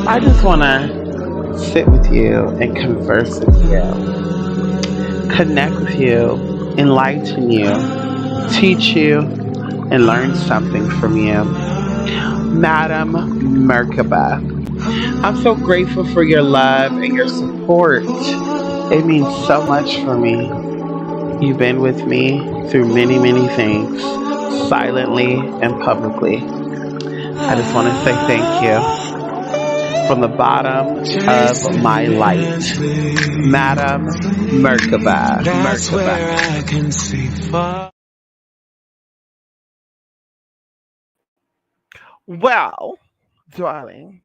I just want to sit with you and converse with you, connect with you, enlighten you, teach you, and learn something from you. Madam Merkaba, I'm so grateful for your love and your support. It means so much for me. You've been with me through many, many things, silently and publicly. I just want to say thank you from the bottom of my light. Madam Merkaba, That's Merkaba. where I can see far. Well, darling,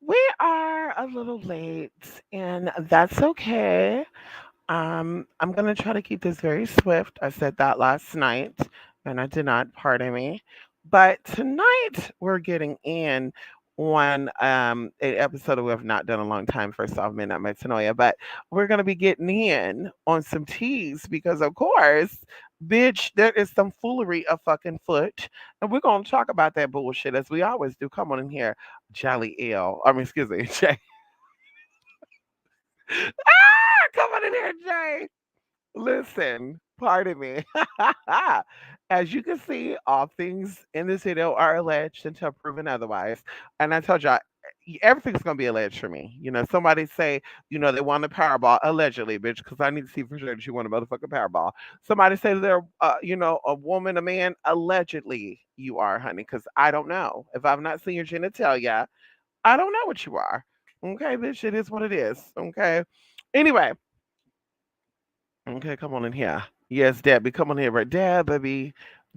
we are a little late, and that's okay. I'm gonna try to keep this very swift. I said that last night, and I did not. Pardon me. But tonight we're getting in on an episode that we have not done in a long time. First off, Midnight Metanoia, but we're gonna be getting in on some teas because, of course, bitch, there is some foolery a fucking foot, and we're gonna talk about that bullshit as we always do. Come on in here, Jolly L. I mean, excuse me, Jay. Come on in here, Jay. Listen, pardon me. As you can see, all things in this video are alleged until proven otherwise. And I told y'all, everything's gonna be alleged for me. Somebody say, they won the Powerball allegedly, bitch, because I need to see for sure that you won a motherfucking Powerball. Somebody say they're, a woman, a man, allegedly you are, honey, because I don't know. If I've not seen your genitalia, I don't know what you are. Okay, bitch, it is what it is. Okay. Anyway, okay, come on in here. Yes, Debbie, come on here, right? Debbie,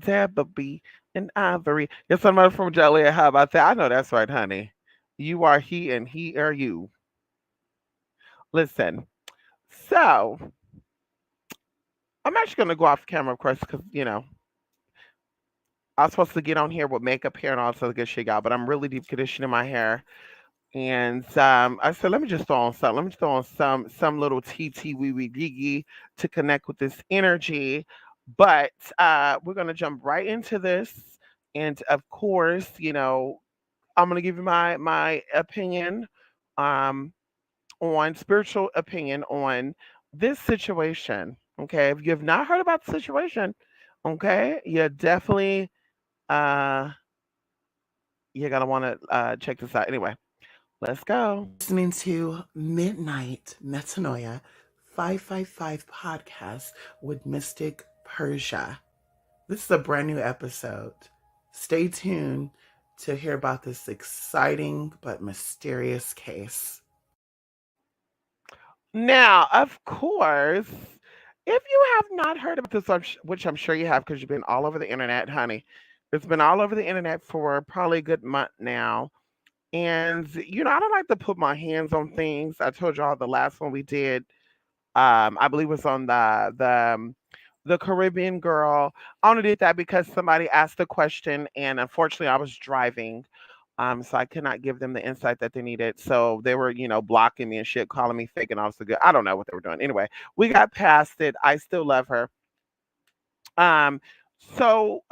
and Ivory. Yes, somebody from Joliet. How about that? I know that's right, honey. You are he and he are you. Listen, so I'm actually going to go off camera, of course, because, I was supposed to get on here with makeup, hair, and all this other good shit, y'all, but I'm really deep conditioning my hair. And I said, let me just throw on some. Let me just throw on some little TT wee wee gigi to connect with this energy. But we're gonna jump right into this, and of course, I'm gonna give you my opinion, um, on spiritual opinion on this situation. Okay, if you have not heard about the situation, okay, you definitely uh you're gonna want to check this out. Anyway, let's go. Listening to Midnight Metanoia 555 podcast with Mystic Persia. This is a brand new episode. Stay tuned to hear about this exciting but mysterious case. Now, of course, if you have not heard about this, which I'm sure you have because you've been all over the internet, honey, it's been all over the internet for probably a good month now. And, I don't like to put my hands on things. I told y'all the last one we did, I believe was on the Caribbean girl. I only did that because somebody asked a question, and unfortunately, I was driving. So I could not give them the insight that they needed. So they were, blocking me and shit, calling me fake and all this good. I don't know what they were doing. Anyway, we got past it. I still love her. Um, so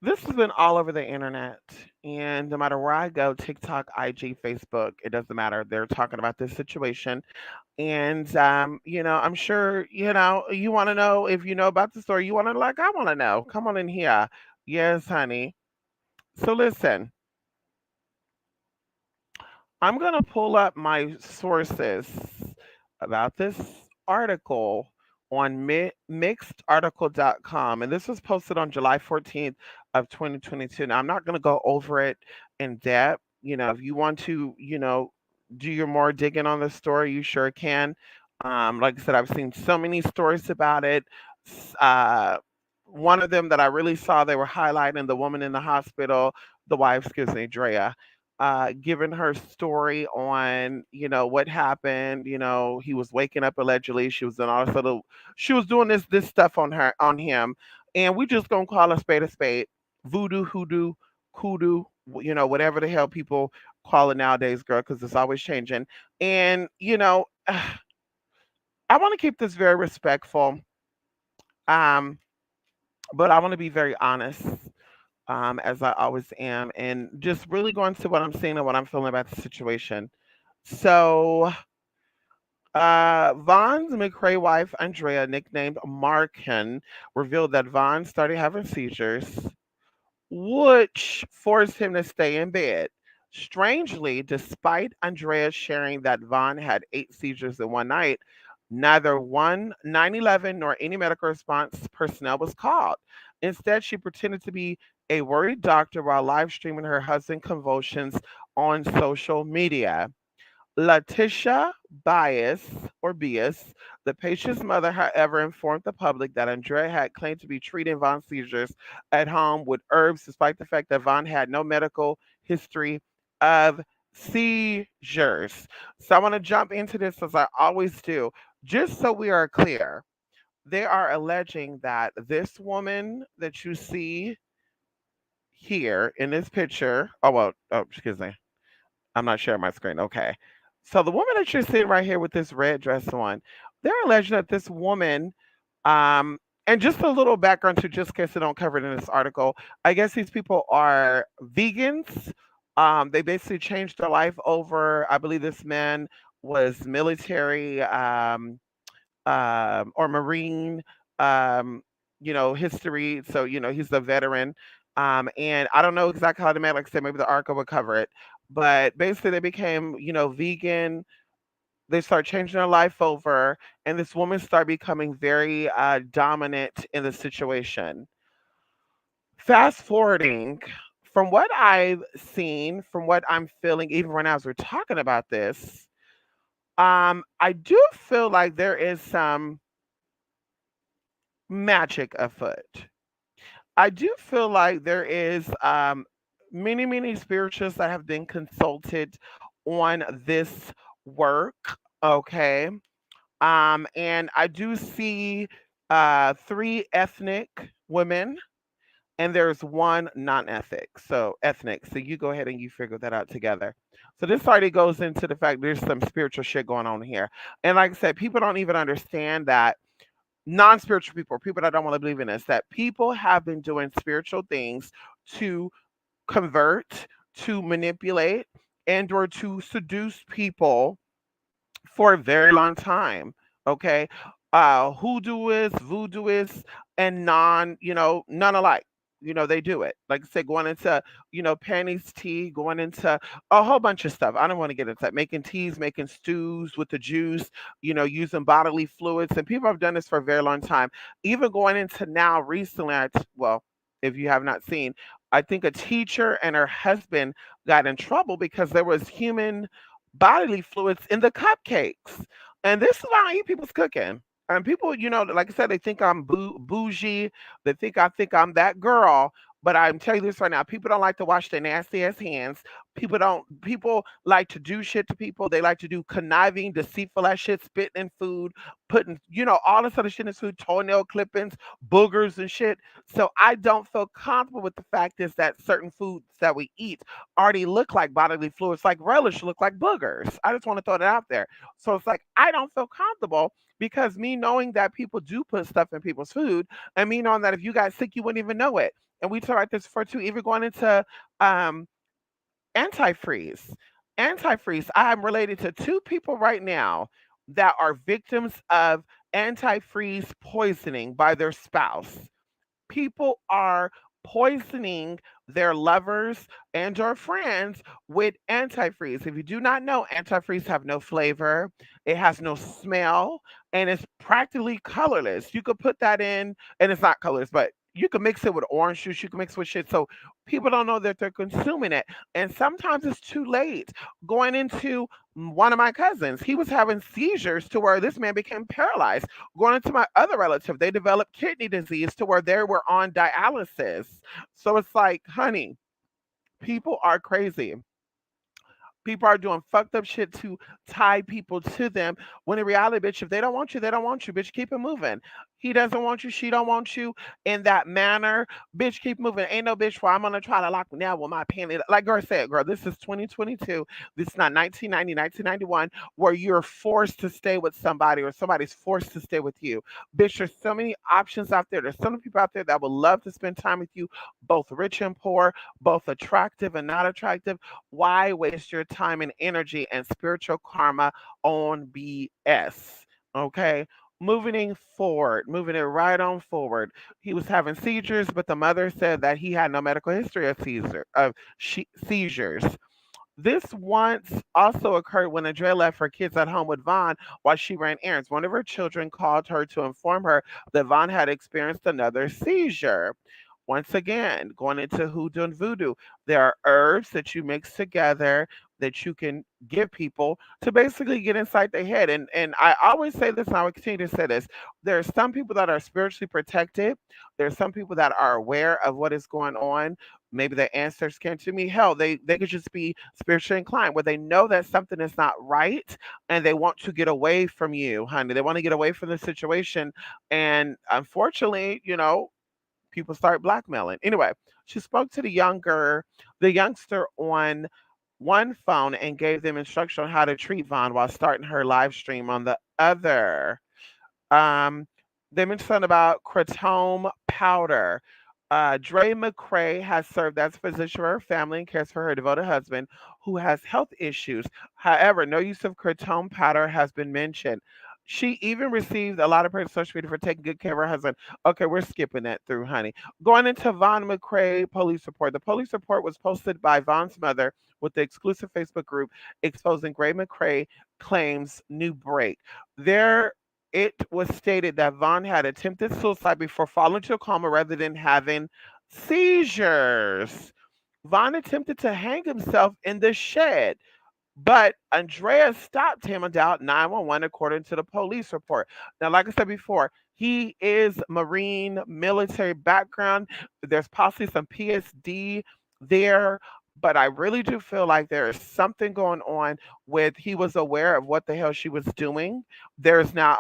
this has been all over the internet. And no matter where I go, TikTok, IG, Facebook, it doesn't matter. They're talking about this situation. And I'm sure, you want to know if you know about the story. You want to like, I want to know. Come on in here. Yes, honey. So listen, I'm going to pull up my sources about this article on mixedarticle.com, and this was posted on July 14th of 2022. Now, I'm not going to go over it in depth. If you want to, do your more digging on the story, you sure can. Like I said, I've seen so many stories about it. S- Uh, One of them that I really saw, they were highlighting the woman in the hospital, the wife, excuse me, Drea, giving her story on, what happened. He was waking up allegedly. She was in all this little, she was doing this stuff on him, and we just gonna call a spade. Voodoo, hoodoo, kudu, whatever the hell people call it nowadays, girl, because it's always changing. And I want to keep this very respectful, um, but I want to be very honest. as I always am, and just really going to what I'm seeing and what I'm feeling about the situation. So, Vaughn's McCray wife, Andrea, nicknamed Markin, revealed that Vaughn started having seizures, which forced him to stay in bed. Strangely, despite Andrea sharing that Vaughn had 8 seizures in one night, neither 911 nor any medical response personnel was called. Instead, she pretended to be a worried doctor while live streaming her husband's convulsions on social media. Letitia Bias, the patient's mother, however, informed the public that Andrea had claimed to be treating Vaughn's seizures at home with herbs, despite the fact that Vaughn had no medical history of seizures. So I want to jump into this as I always do, just so we are clear. They are alleging that this woman that you see here in this picture, oh, well, oh, excuse me, I'm not sharing my screen. Okay. So the woman that you're seeing right here with this red dress on, they're alleging that this woman, um, and just a little background to just in case they don't cover it in this article, I guess these people are vegans. They basically changed their life over. I believe this man was military. Or Marine, um, history. So, he's a veteran. And I don't know exactly how they met. Like I said, maybe the ARCA would cover it. But basically, they became, vegan. They start changing their life over, and this woman started becoming very dominant in the situation. Fast forwarding, from what I've seen, from what I'm feeling, even right now as we're talking about this, I do feel like there is some magic afoot. I do feel like there is many, many spiritualists that have been consulted on this work. Okay. And I do see three ethnic women and there's one non-ethnic. So ethnic. So you go ahead and you figure that out together. So this already goes into the fact there's some spiritual shit going on here. And like I said, people don't even understand that non-spiritual people, people that don't want to believe in this, that people have been doing spiritual things to convert, to manipulate, and or to seduce people for a very long time. Okay. Hoodooists, voodooists, and none alike. They do it. Like I said, going into, panties tea, going into a whole bunch of stuff. I don't want to get into that. Making teas, making stews with the juice, using bodily fluids. And people have done this for a very long time. Even going into now recently, well, if you have not seen, I think a teacher and her husband got in trouble because there was human bodily fluids in the cupcakes. And this is why I eat people's cooking. And people, like I said, they think I'm bougie. They think I'm that girl. But I'm telling you this right now, people don't like to wash their nasty ass hands. People like to do shit to people. They like to do conniving, deceitful ass shit, spitting in food, putting, all this other shit in food, toenail clippings, boogers and shit. So I don't feel comfortable with the fact is that certain foods that we eat already look like bodily fluids, like relish look like boogers. I just want to throw that out there. So it's like I don't feel comfortable because me knowing that people do put stuff in people's food, and me knowing that if you got sick, you wouldn't even know it. And we talk about this for too, even going into um, antifreeze. Antifreeze. I am related to two people right now that are victims of antifreeze poisoning by their spouse. People are poisoning their lovers and or friends with antifreeze. If you do not know, antifreeze have no flavor, it has no smell, and it's practically colorless. You could put that in, and it's not colorless, but you can mix it with orange juice, you can mix with shit. So people don't know that they're consuming it. And sometimes it's too late. Going into one of my cousins, he was having seizures to where this man became paralyzed. Going into my other relative, they developed kidney disease to where they were on dialysis. So it's like, honey, people are crazy. People are doing fucked up shit to tie people to them. When in reality, bitch, if they don't want you, they don't want you. Bitch, keep it moving. He doesn't want you. She don't want you in that manner. Bitch, keep moving. Ain't no bitch where I'm gonna try to lock me down with my panty. Like girl said, girl, this is 2022. This is not 1990, 1991, where you're forced to stay with somebody or somebody's forced to stay with you. Bitch, there's so many options out there. There's so many people out there that would love to spend time with you, both rich and poor, both attractive and not attractive. Why waste your time and energy and spiritual karma on BS? Okay. Moving it right on forward. He was having seizures, but the mother said that he had no medical history of seizures. This once also occurred when Andrea left her kids at home with Vaughn while she ran errands. One of her children called her to inform her that Vaughn had experienced another seizure. Once again, going into hoodoo and voodoo, there are herbs that you mix together that you can give people to basically get inside their head. And I always say this, and I will continue to say this. There are some people that are spiritually protected. There are some people that are aware of what is going on. Maybe their ancestors came to me. Hell, they could just be spiritually inclined, where they know that something is not right, and they want to get away from you, honey. They want to get away from the situation, and unfortunately, people start blackmailing. Anyway, she spoke to the youngster on one phone and gave them instruction on how to treat Vaughn while starting her live stream on the other. Um, they mentioned something about kratom powder. Dre McCray has served as a physician for her family and cares for her devoted husband who has health issues. However, no use of kratom powder has been mentioned. She even received a lot of praise on social media for taking good care of her husband. Okay, we're skipping that through, honey. Going into Vaughn McCray police report. The police report was posted by Vaughn's mother with the exclusive Facebook group exposing Gray McCray claims new break. There it was stated that Vaughn had attempted suicide before falling into a coma rather than having seizures. Vaughn attempted to hang himself in the shed, but Andrea stopped him and dialed 911 according to the police report. Now, like I said before, he is Marine military background. There's possibly some PSD there, but I really do feel like there is something going on with he was aware of what the hell she was doing. There's now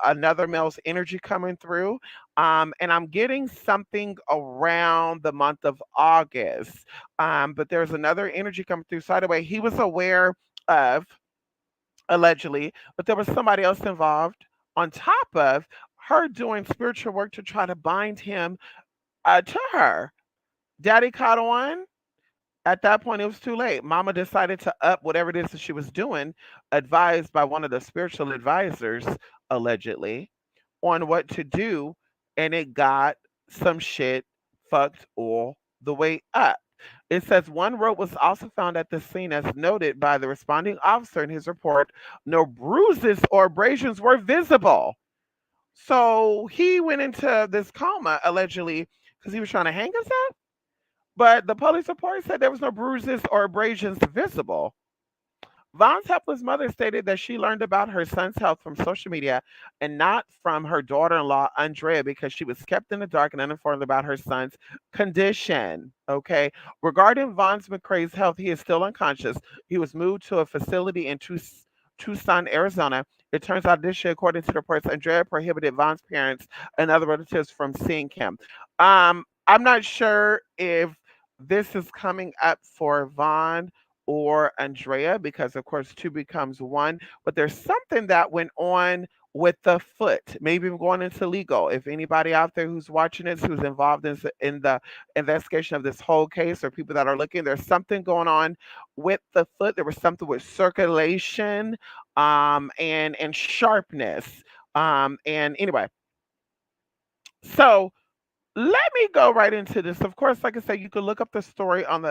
another male's energy coming through. And I'm getting something around the month of August, but there's another energy coming through. So, either way, he was aware of, allegedly, but there was somebody else involved on top of her doing spiritual work to try to bind him to her. Daddy caught on. At that point, it was too late. Mama decided to up whatever it is that she was doing, advised by one of the spiritual advisors, allegedly, on what to do, and it got some shit fucked all the way up. It says one rope was also found at the scene, as noted by the responding officer in his report. No bruises or abrasions were visible. So he went into this coma, allegedly, because he was trying to hang himself. But the police report said there was no bruises or abrasions visible. Vaughn's helpless mother stated that she learned about her son's health from social media and not from her daughter in law, Andrea, because she was kept in the dark and uninformed about her son's condition. Okay. Regarding Vaughn's McCray's health, he is still unconscious. He was moved to a facility in Tucson, Arizona. It turns out this year, according to the reports, Andrea prohibited Vaughn's parents and other relatives from seeing him. I'm not sure if this is coming up for Vaughn or Andrea because, of course, two becomes one. But there's something that went on with the foot, maybe even going into legal. If anybody out there who's watching this, who's involved in the investigation of this whole case, or people that are looking, there's something going on with the foot. There was something with circulation, and sharpness. And anyway, so let me go right into this. Of course, like I said, you can look up the story on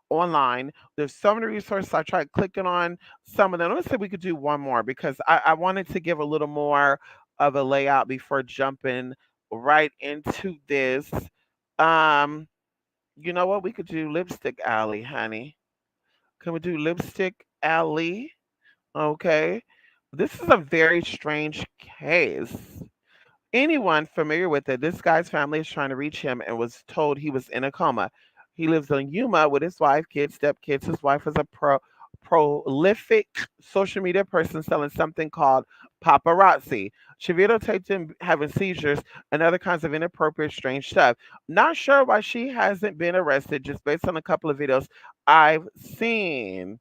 online. There's so many resources. I tried clicking on some of them. Let's say we could do one more because I wanted to give a little more of a layout before jumping right into this. Um, you know what? We could do Lipstick Alley, honey. Can we do Lipstick Alley? Okay. This is a very strange case. Anyone familiar with it, this guy's family is trying to reach him and was told he was in a coma. He lives in Yuma with his wife, kids, stepkids. His wife is a prolific social media person selling something called paparazzi. She videotaped him having seizures and other kinds of inappropriate, strange stuff. Not sure why she hasn't been arrested, just based on a couple of videos I've seen.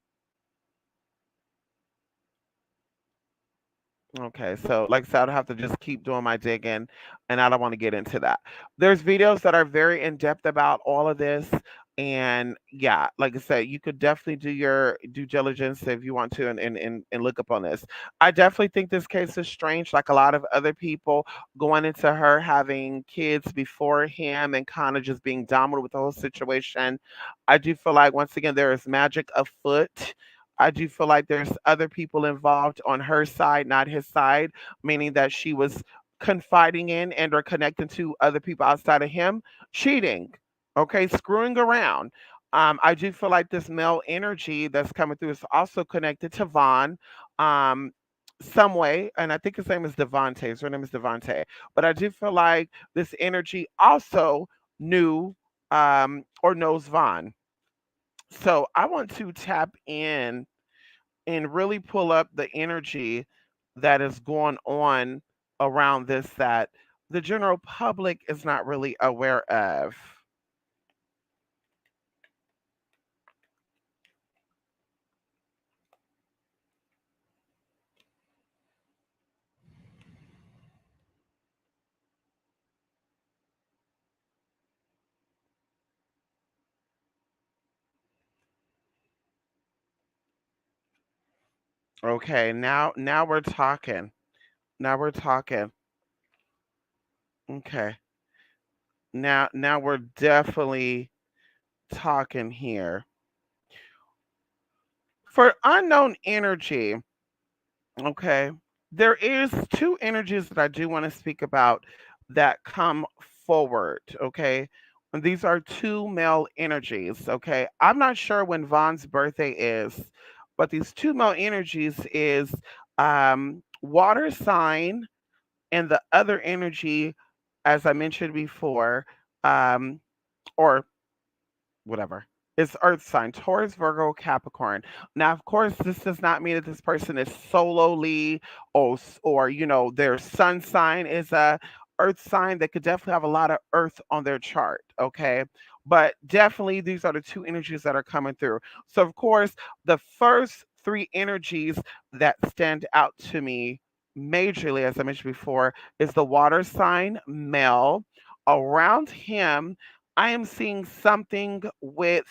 Okay, so like I said, I'll have to just keep doing my digging, and I don't want to get into that. There's videos that are very in depth about all of this, and yeah, like I said, you could definitely do your due diligence if you want to, and look up on this. I definitely think this case is strange, like a lot of other people going into her having kids before him and kind of just being dominant with the whole situation. I do feel like once again there is magic afoot. I do feel like there's other people involved on her side, not his side, meaning that she was confiding in and or connecting to other people outside of him, cheating, okay, screwing around. I do feel like this male energy that's coming through is also connected to Vaughn, um, some way, and I think his name is Devante. Her name is Devante, but I do feel like this energy also knew or knows Vaughn. So I want to tap in and really pull up the energy that is going on around this that the general public is not really aware of. Okay, now we're talking. Now we're talking. Okay. Now we're definitely talking here. For unknown energy, okay. There is two energies that I do want to speak about that come forward, okay? And these are two male energies, okay? I'm not sure when Vaughn's birthday is, but these two male energies is water sign and the other energy, as I mentioned before, um, or whatever. It's Earth sign, Taurus, Virgo, Capricorn. Now, of course, this does not mean that this person is solely or their sun sign is a Earth sign. They could definitely have a lot of Earth on their chart. Okay, but definitely these are the two energies that are coming through. So, of course, the first three energies that stand out to me majorly, as I mentioned before, is the water sign male. Around him I am seeing something with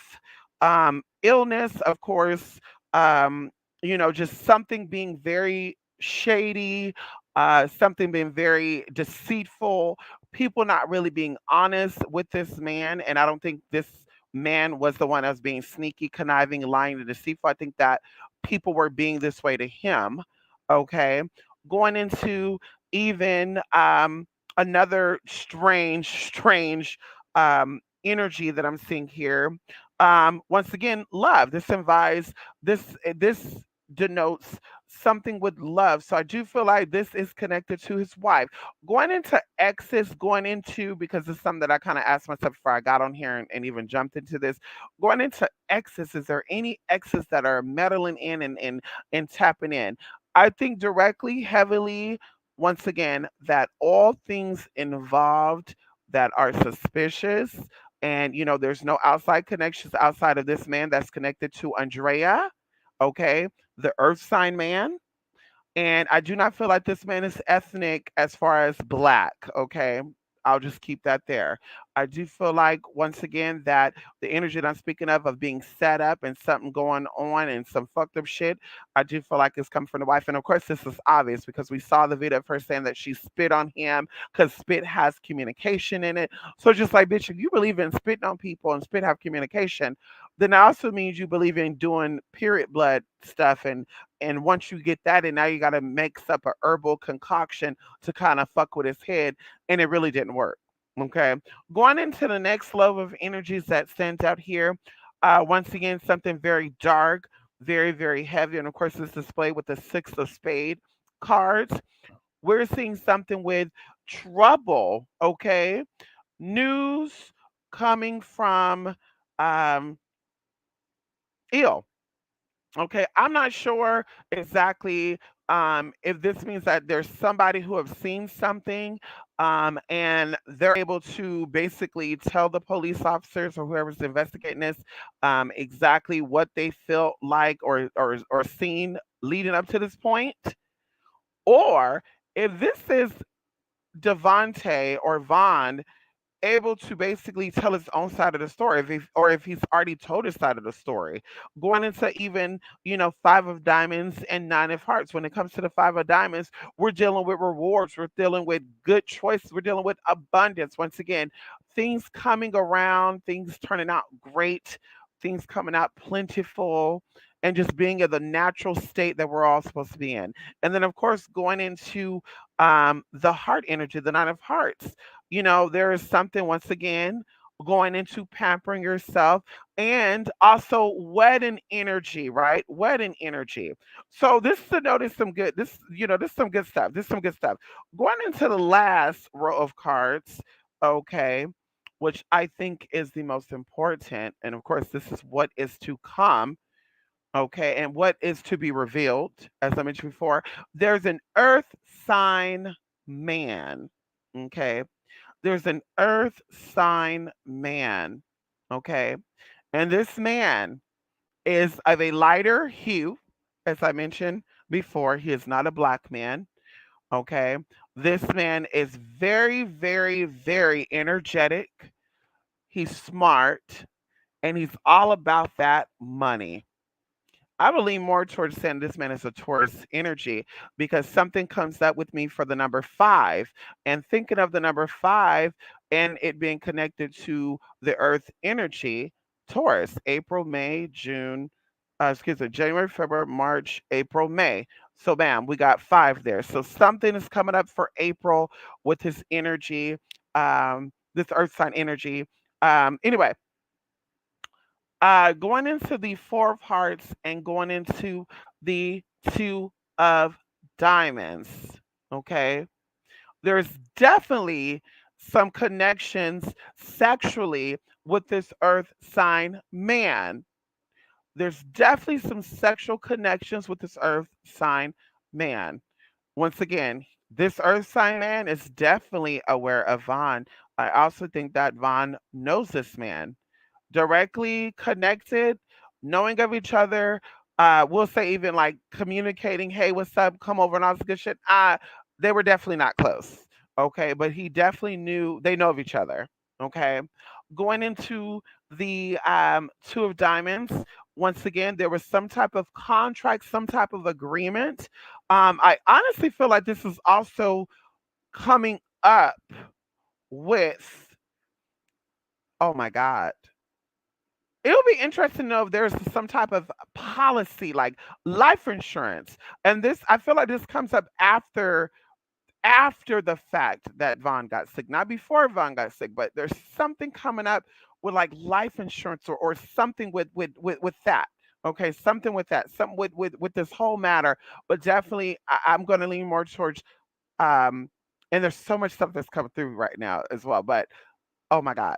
illness, of course, um, just something being very shady, something being very deceitful, people not really being honest with this man. And I don't think this man was the one that was being sneaky, conniving, lying, and deceitful. I think that people were being this way to him. Okay. Going into even another strange energy that I'm seeing here. Once again, love. This denotes something with love. So I do feel like this is connected to his wife. Going into exes, going into because it's something that I kind of asked myself before I got on here and even jumped into this. Going into exes, is there any exes that are meddling in and tapping in? I think directly, heavily, once again, that all things involved that are suspicious and there's no outside connections outside of this man that's connected to Andrea, okay, the earth sign man. And I do not feel like this man is ethnic as far as black, okay? I'll just keep that there. I do feel like, once again, that the energy that I'm speaking of being set up and something going on and some fucked up shit, I do feel like it's coming from the wife. And of course, this is obvious because we saw the video of her saying that she spit on him because spit has communication in it. So just like, bitch, if you believe in spitting on people and spit have communication, then that also means you believe in doing period blood stuff and once you get that, and now you got to mix up a herbal concoction to kind of fuck with his head, and it really didn't work. Okay, going into the next level of energies that stands out here. Once again, something very dark, very heavy, and of course, this display with the six of spade cards. We're seeing something with trouble. Okay, news coming from um, ill. Okay, I'm not sure exactly if this means that there's somebody who have seen something, and they're able to basically tell the police officers or whoever's investigating this exactly what they felt like or seen leading up to this point, or if this is Devonte or Vaughn able to basically tell his own side of the story or if he's already told his side of the story going into even five of diamonds and nine of hearts. When it comes to the five of diamonds, we're dealing with rewards, we're dealing with good choices, we're dealing with abundance. Once again, things coming around, things turning out great, things coming out plentiful, and just being in the natural state that we're all supposed to be in. And then of course going into the heart energy, the nine of hearts. There is something once again going into pampering yourself and also wedding energy, right? Wedding energy. So this is to notice some good this is some good stuff. This is some good stuff. Going into the last row of cards, okay, which I think is the most important. And of course, this is what is to come. Okay, and what is to be revealed, as I mentioned before, there's an earth sign man. Okay, there's an earth sign man. Okay. And this man is of a lighter hue. As I mentioned before, he is not a black man. Okay. This man is very, very, very energetic. He's smart and he's all about that money. I would lean more towards saying this man is a Taurus energy because something comes up with me for the number five. And thinking of the number five and it being connected to the earth energy, Taurus, April, May, June, excuse me, January, February, March, April, May. So, bam, we got five there. So, something is coming up for April with his energy, this earth sign energy. Anyway, going into the four of hearts and going into the two of diamonds. Okay. There's definitely some connections sexually with this earth sign man. There's definitely some sexual connections with this earth sign man. Once again, this earth sign man is definitely aware of Vaughn. I also think that Vaughn knows this man directly connected, knowing of each other. We'll say even like communicating, hey, what's up? Come over and all this good shit. They were definitely not close. Okay, but he definitely knew they know of each other. Okay. Going into the two of diamonds, once again, there was some type of contract, some type of agreement. I honestly feel like this is also coming up with, oh my God, it'll be interesting to know if there's some type of policy like life insurance. And this, I feel like this comes up after the fact that Vaughn got sick, not before Vaughn got sick, but there's something coming up with like life insurance or something with that. Okay, something with that, something with this whole matter. But definitely, I'm going to lean more towards um, and there's so much stuff that's coming through right now as well. But oh my God,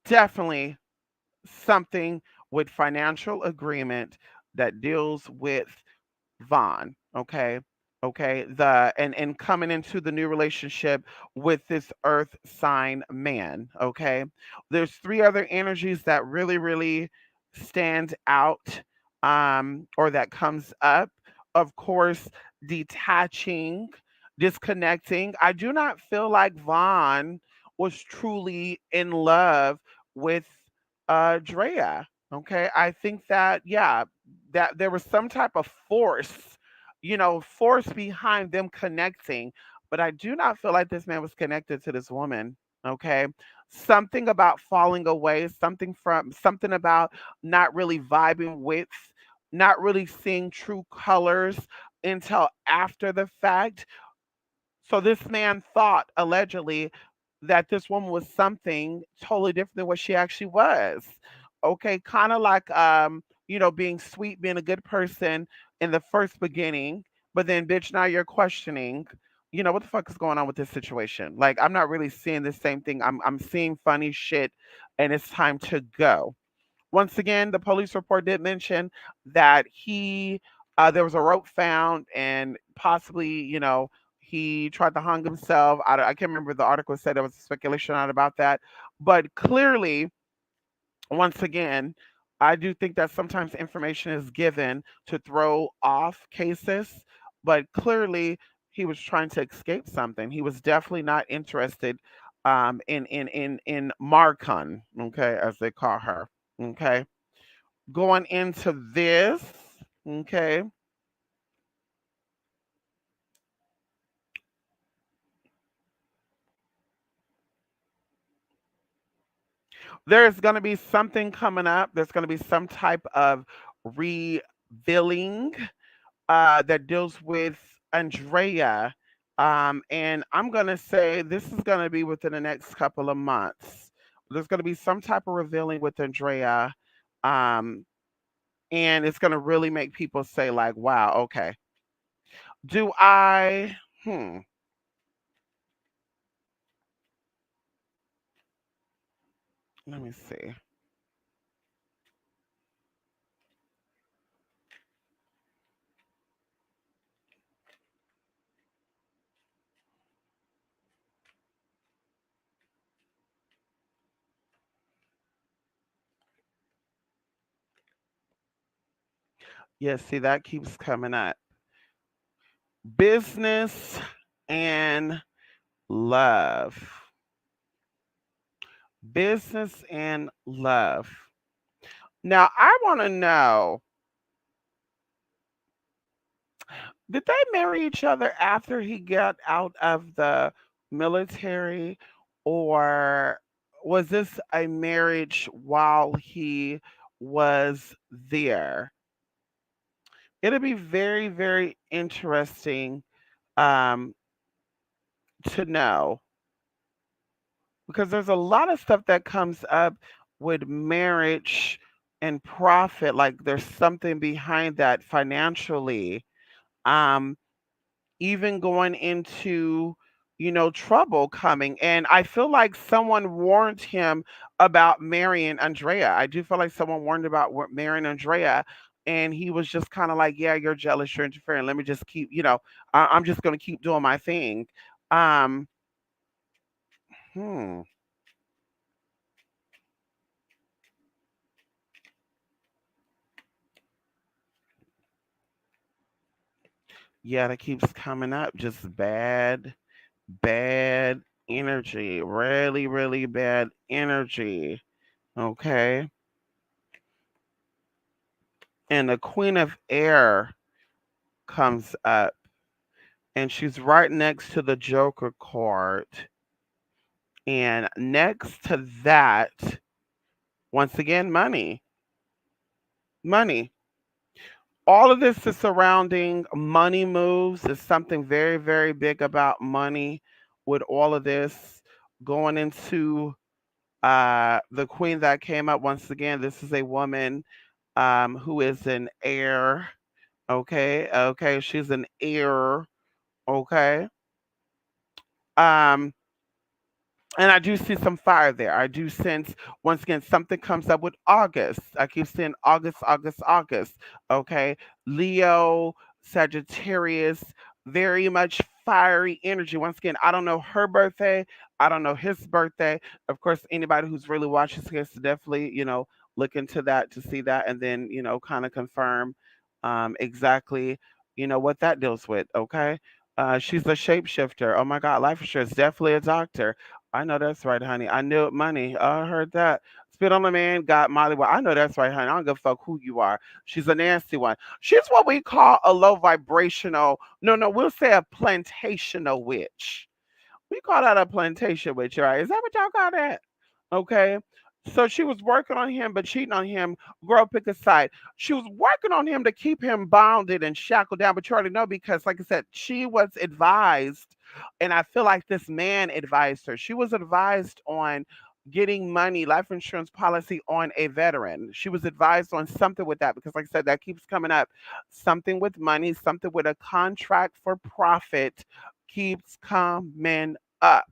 definitely something with financial agreement that deals with Vaughn. Okay. Okay. And coming into the new relationship with this earth sign man. Okay. There's three other energies that really, really stand out or that comes up. Of course, detaching, disconnecting. I do not feel like Vaughn was truly in love with Drea. Okay. I think that, yeah, that there was some type of force, force behind them connecting. But I do not feel like this man was connected to this woman. Okay. Something about falling away, something about not really vibing with, not really seeing true colors until after the fact. So this man thought allegedly that this woman was something totally different than what she actually was. Okay, kind of like being sweet, being a good person in the first beginning, but then bitch now you're questioning. what the fuck is going on with this situation? Like, I'm not really seeing the same thing. I'm seeing funny shit, and it's time to go. Once again, the police report did mention that there was a rope found, and possibly, he tried to hang himself. I can't remember, the article said there was speculation out about that, but clearly, once again, I do think that sometimes information is given to throw off cases, but clearly he was trying to escape something. He was definitely not interested in Marcon, okay, as they call her. Okay. Going into this, okay, there's going to be something coming up. There's going to be some type of revealing that deals with Andrea. And I'm going to say this is going to be within the next couple of months. There's going to be some type of revealing with Andrea. Um, and it's going to really make people say, like, wow, okay. Do I, let me see. Yeah, see, that keeps coming up. Business and love. Business and love. Now, I want to know, did they marry each other after he got out of the military, or was this a marriage while he was there? It'll be very, very interesting um, to know, because there's a lot of stuff that comes up with marriage and profit. Like, there's something behind that financially. Um, Even going into, trouble coming. And I feel like someone warned him about marrying Andrea. I do feel like someone warned about marrying Andrea. And he was just kind of like, yeah, you're jealous, you're interfering. Let me just keep, I'm just going to keep doing my thing. Um, hmm. Yeah, that keeps coming up. Just bad, bad energy. Really, really bad energy. Okay. And the Queen of Air comes up, and she's right next to the Joker card. And next to that, once again, money. Money. All of this is surrounding money moves. Is something very, very big about money with all of this going into the queen that came up. Once again, this is a woman who is an heir. Okay, okay, she's an heir. Okay, um, and I do see some fire there. I do sense, once again, something comes up with August. I keep saying August, August, August. Okay. Leo, Sagittarius, very much fiery energy. Once again, I don't know her birthday. I don't know his birthday. Of course, anybody who's really watching this definitely, look into that to see that, and then, kind of confirm exactly, what that deals with. Okay. She's a shapeshifter. Oh my God, life insurance, definitely a doctor. I know that's right, honey. I knew it, money. I heard that. Spit on the man, got Molly. Well, I know that's right, honey. I don't give a fuck who you are. She's a nasty one. She's what we call a low vibrational. No, no, we'll say a plantational witch. We call that a plantation witch, right? Is that what y'all call that? Okay. So she was working on him, but cheating on him. Girl, pick a side. She was working on him to keep him bounded and shackled down. But you already know, because, like I said, she was advised, and I feel like this man advised her. She was advised on getting money, life insurance policy on a veteran. She was advised on something with that, because, like I said, that keeps coming up. Something with money, something with a contract for profit keeps coming up.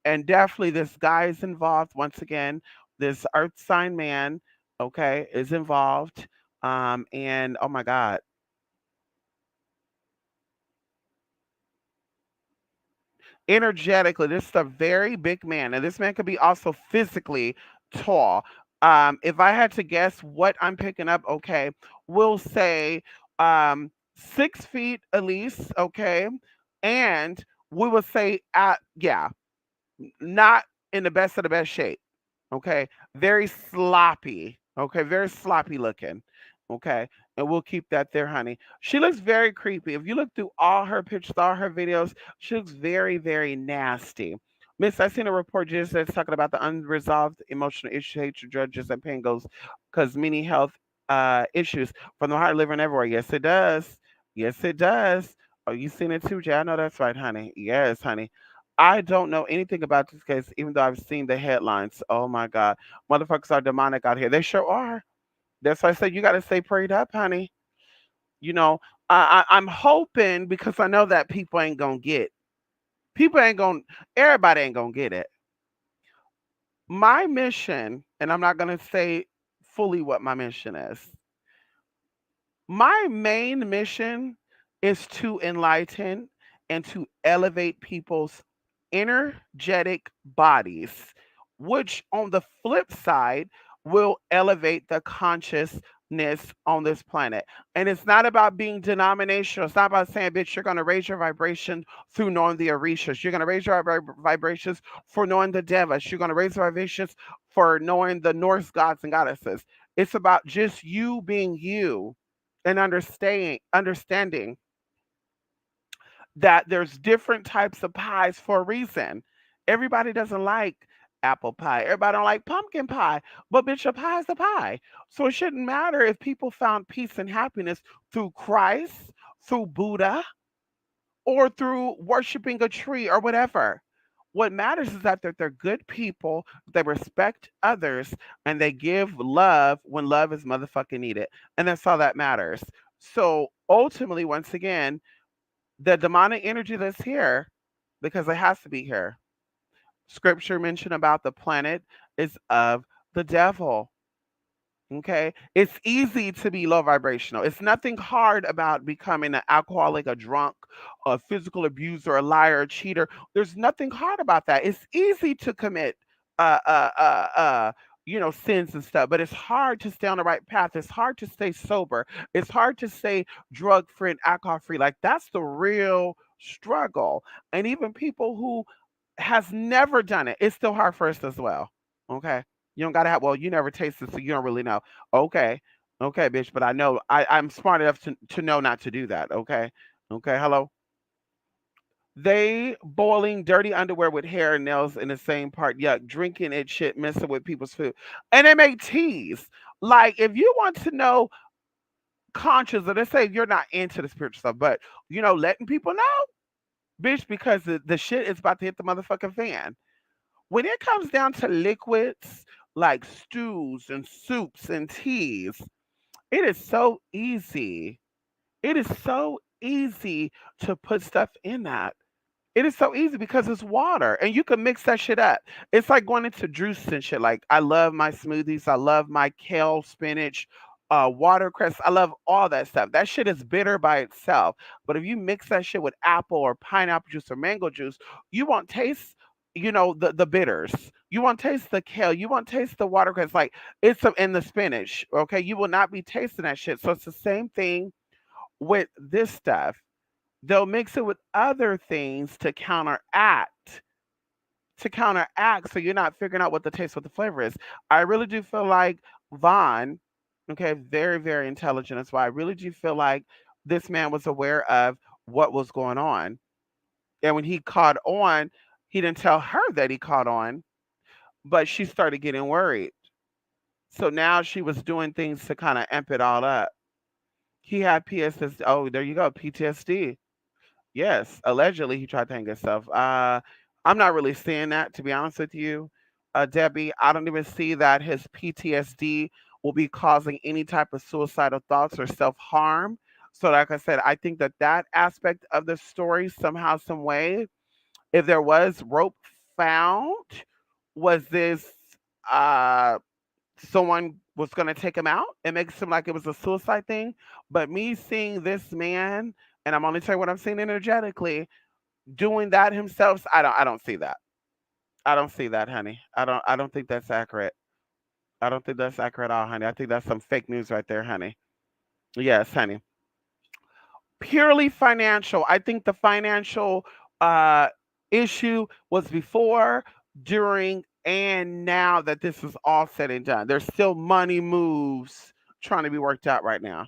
And definitely this guy is involved once again. This earth sign man, okay, is involved. And oh my God, energetically, this is a very big man, and this man could be also physically tall. If I had to guess what I'm picking up, okay, we'll say 6 feet at least, okay, and we will say, yeah, not in the best of the best shape. Okay, very sloppy. Okay, very sloppy looking. Okay, and we'll keep that there, honey. She looks very creepy. If you look through all her pictures, all her videos, she looks very, very nasty. Miss, I seen a report just that's talking about the unresolved emotional issues, hatred, grudges, and pain goes because many health issues from the heart, liver, and everywhere. Yes, it does. Yes, it does. Oh, you seen it too, Jay? I know that's right, honey. Yes, honey. I don't know anything about this case, even though I've seen the headlines. Oh my God. Motherfuckers are demonic out here. They sure are. That's why I said you got to stay prayed up, honey. You know, I'm hoping because I know that people ain't going, everybody ain't going to get it. My mission, and I'm not going to say fully what my mission is. My main mission is to enlighten and to elevate people's energetic bodies, which on the flip side will elevate the consciousness on this planet. And it's not about being denominational. It's not about saying, bitch, you're going to raise your vibration through knowing the Orishas. You're going to raise your vibrations for knowing the Devas. You're going to raise your vibrations for knowing the Norse gods and goddesses. It's about just you being you and understanding that there's different types of pies for a reason. Everybody doesn't like apple pie. Everybody don't like pumpkin pie. But bitch, a pie is a pie. So it shouldn't matter if people found peace and happiness through Christ, through Buddha, or through worshiping a tree or whatever. What matters is that they're good people, they respect others, and they give love when love is motherfucking needed. And that's all that matters. So ultimately, once again, the demonic energy that's here, because it has to be here. Scripture mentioned about the planet is of the devil. Okay. It's easy to be low vibrational. It's nothing hard about becoming an alcoholic, a drunk, a physical abuser, a liar, a cheater. There's nothing hard about that. It's easy to commit uh uh uh uh sins and stuff, but it's hard to stay on the right path. It's hard to stay sober. It's hard to stay drug free and alcohol free. Like that's the real struggle. And even people who has never done it, it's still hard for us as well. Okay. You don't gotta have well, you never tasted, so you don't really know. Okay. Okay, bitch, but I know I'm smart enough to know not to do that. Okay. Okay, hello. They boiling dirty underwear with hair and nails in the same part. Yuck, drinking it shit, messing with people's food. And they make teas. Like if you want to know conscious of they say you're not into the spiritual stuff, but letting people know, bitch, because the shit is about to hit the motherfucking fan. When it comes down to liquids like stews and soups and teas, it is so easy. It is so easy to put stuff in that. It is so easy because it's water and you can mix that shit up. It's like going into juice and shit. Like I love my smoothies. I love my kale, spinach, watercress. I love all that stuff. That shit is bitter by itself. But if you mix that shit with apple or pineapple juice or mango juice, you won't taste, the bitters. You won't taste the kale. You won't taste the watercress. Like in the spinach. Okay. You will not be tasting that shit. So it's the same thing with this stuff. They'll mix it with other things to counteract so you're not figuring out what the taste, what the flavor is. I really do feel like Vaughn, okay, very, very intelligent. That's why I really do feel like this man was aware of what was going on. And when he caught on, he didn't tell her that he caught on, but she started getting worried. So now she was doing things to kind of amp it all up. He had PSS. Oh, there you go, PTSD. Yes, allegedly he tried to hang himself. I'm not really seeing that, to be honest with you, Debbie. I don't even see that his PTSD will be causing any type of suicidal thoughts or self harm. So, like I said, I think that that aspect of the story, somehow, some way, if there was rope found, was this uh someone was going to take him out and make it seem like it was a suicide thing. But me seeing this man, and I'm only telling what I'm seeing energetically, doing that himself, I don't see that. I don't see that, honey. I don't think that's accurate. I don't think that's accurate at all, honey. I think that's some fake news right there, honey. Yes, honey. Purely financial. I think the financial uh issue was before, during, and now that this is all said and done. There's still money moves trying to be worked out right now.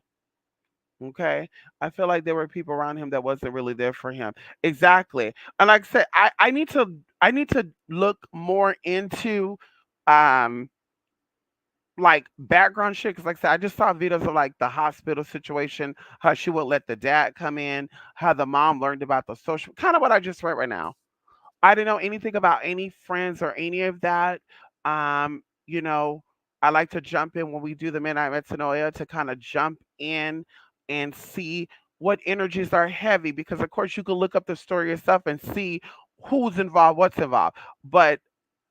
Okay. I feel like there were people around him that wasn't really there for him. Exactly. And like I said, I need to look more into um like background shit, because like I said, I just saw videos of like the hospital situation, how she would let the dad come in, how the mom learned about the social, kind of what I just read right now. I didn't know anything about any friends or any of that. You know, I like to jump in when we do the midnight metanoia to kind of jump in and see what energies are heavy, because of course you can look up the story yourself and see who's involved, what's involved, but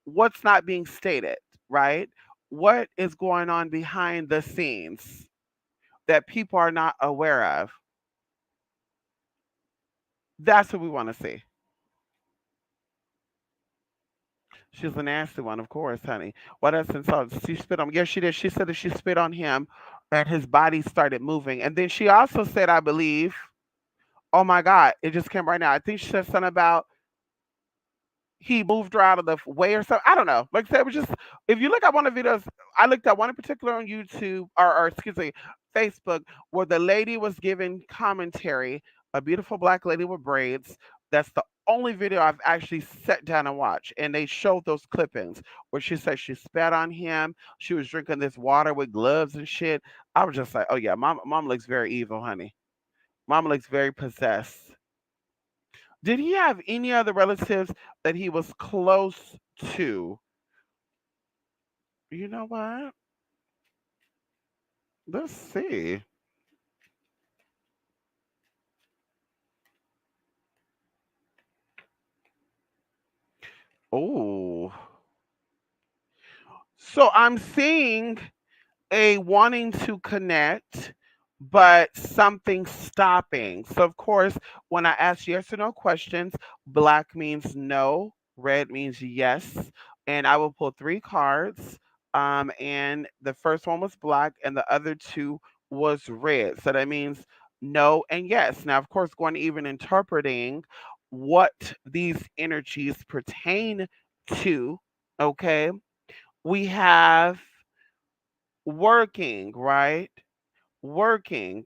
what's not being stated, right? What is going on behind the scenes that people are not aware of? That's what we want to see. She's a nasty one, of course, honey. What else insult? She spit on. Yes, she did. She said that she spit on him, and his body started moving. And then she also said, I believe, oh my God, it just came right now. I think she said something about he moved her out of the way or something. I don't know. Like I said, it was just, if you look at one of the videos, I looked at one in particular on YouTube, or excuse me, Facebook, where the lady was giving commentary, a beautiful black lady with braids. That's the only video I've actually sat down and watched. And they showed those clippings where she said she spat on him. She was drinking this water with gloves and shit. I was just like, oh yeah, mom looks very evil, honey. Mom looks very possessed. Did he have any other relatives that he was close to? You know what? Let's see. Oh, so I'm seeing a wanting to connect, but something stopping. So, of course, when I ask yes or no questions, black means no, red means yes. And I will pull three cards. And the first one was black, and the other two was red. So that means no and yes. Now, of course, going even interpreting what these energies pertain to, okay, we have working, right? Working.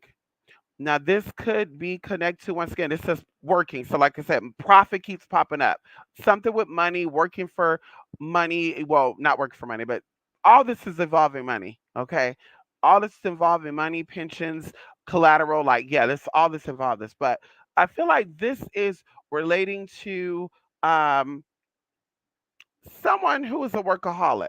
Now, this could be connected to, once again, it says working. So, like I said, profit keeps popping up. Something with money, working for money. Well, not working for money, but all this is involving money. Okay. All this is involving money, pensions, collateral. Like, yeah, this all this involves this. But I feel like this is relating to um, someone who is a workaholic,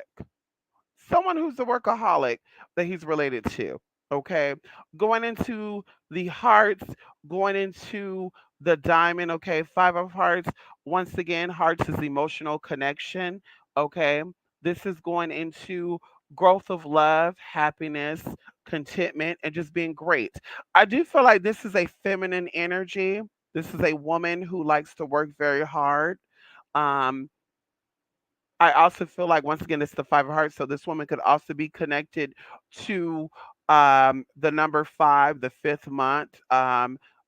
someone who's a workaholic that he's related to. Okay. Going into the hearts, going into the diamond. Okay. Five of hearts. Once again, hearts is emotional connection. Okay. This is going into growth of love, happiness, contentment, and just being great. I do feel like this is a feminine energy. This is a woman who likes to work very hard. Um, I also feel like, once again, it's the Five of Hearts, so this woman could also be connected to the number five, the fifth month.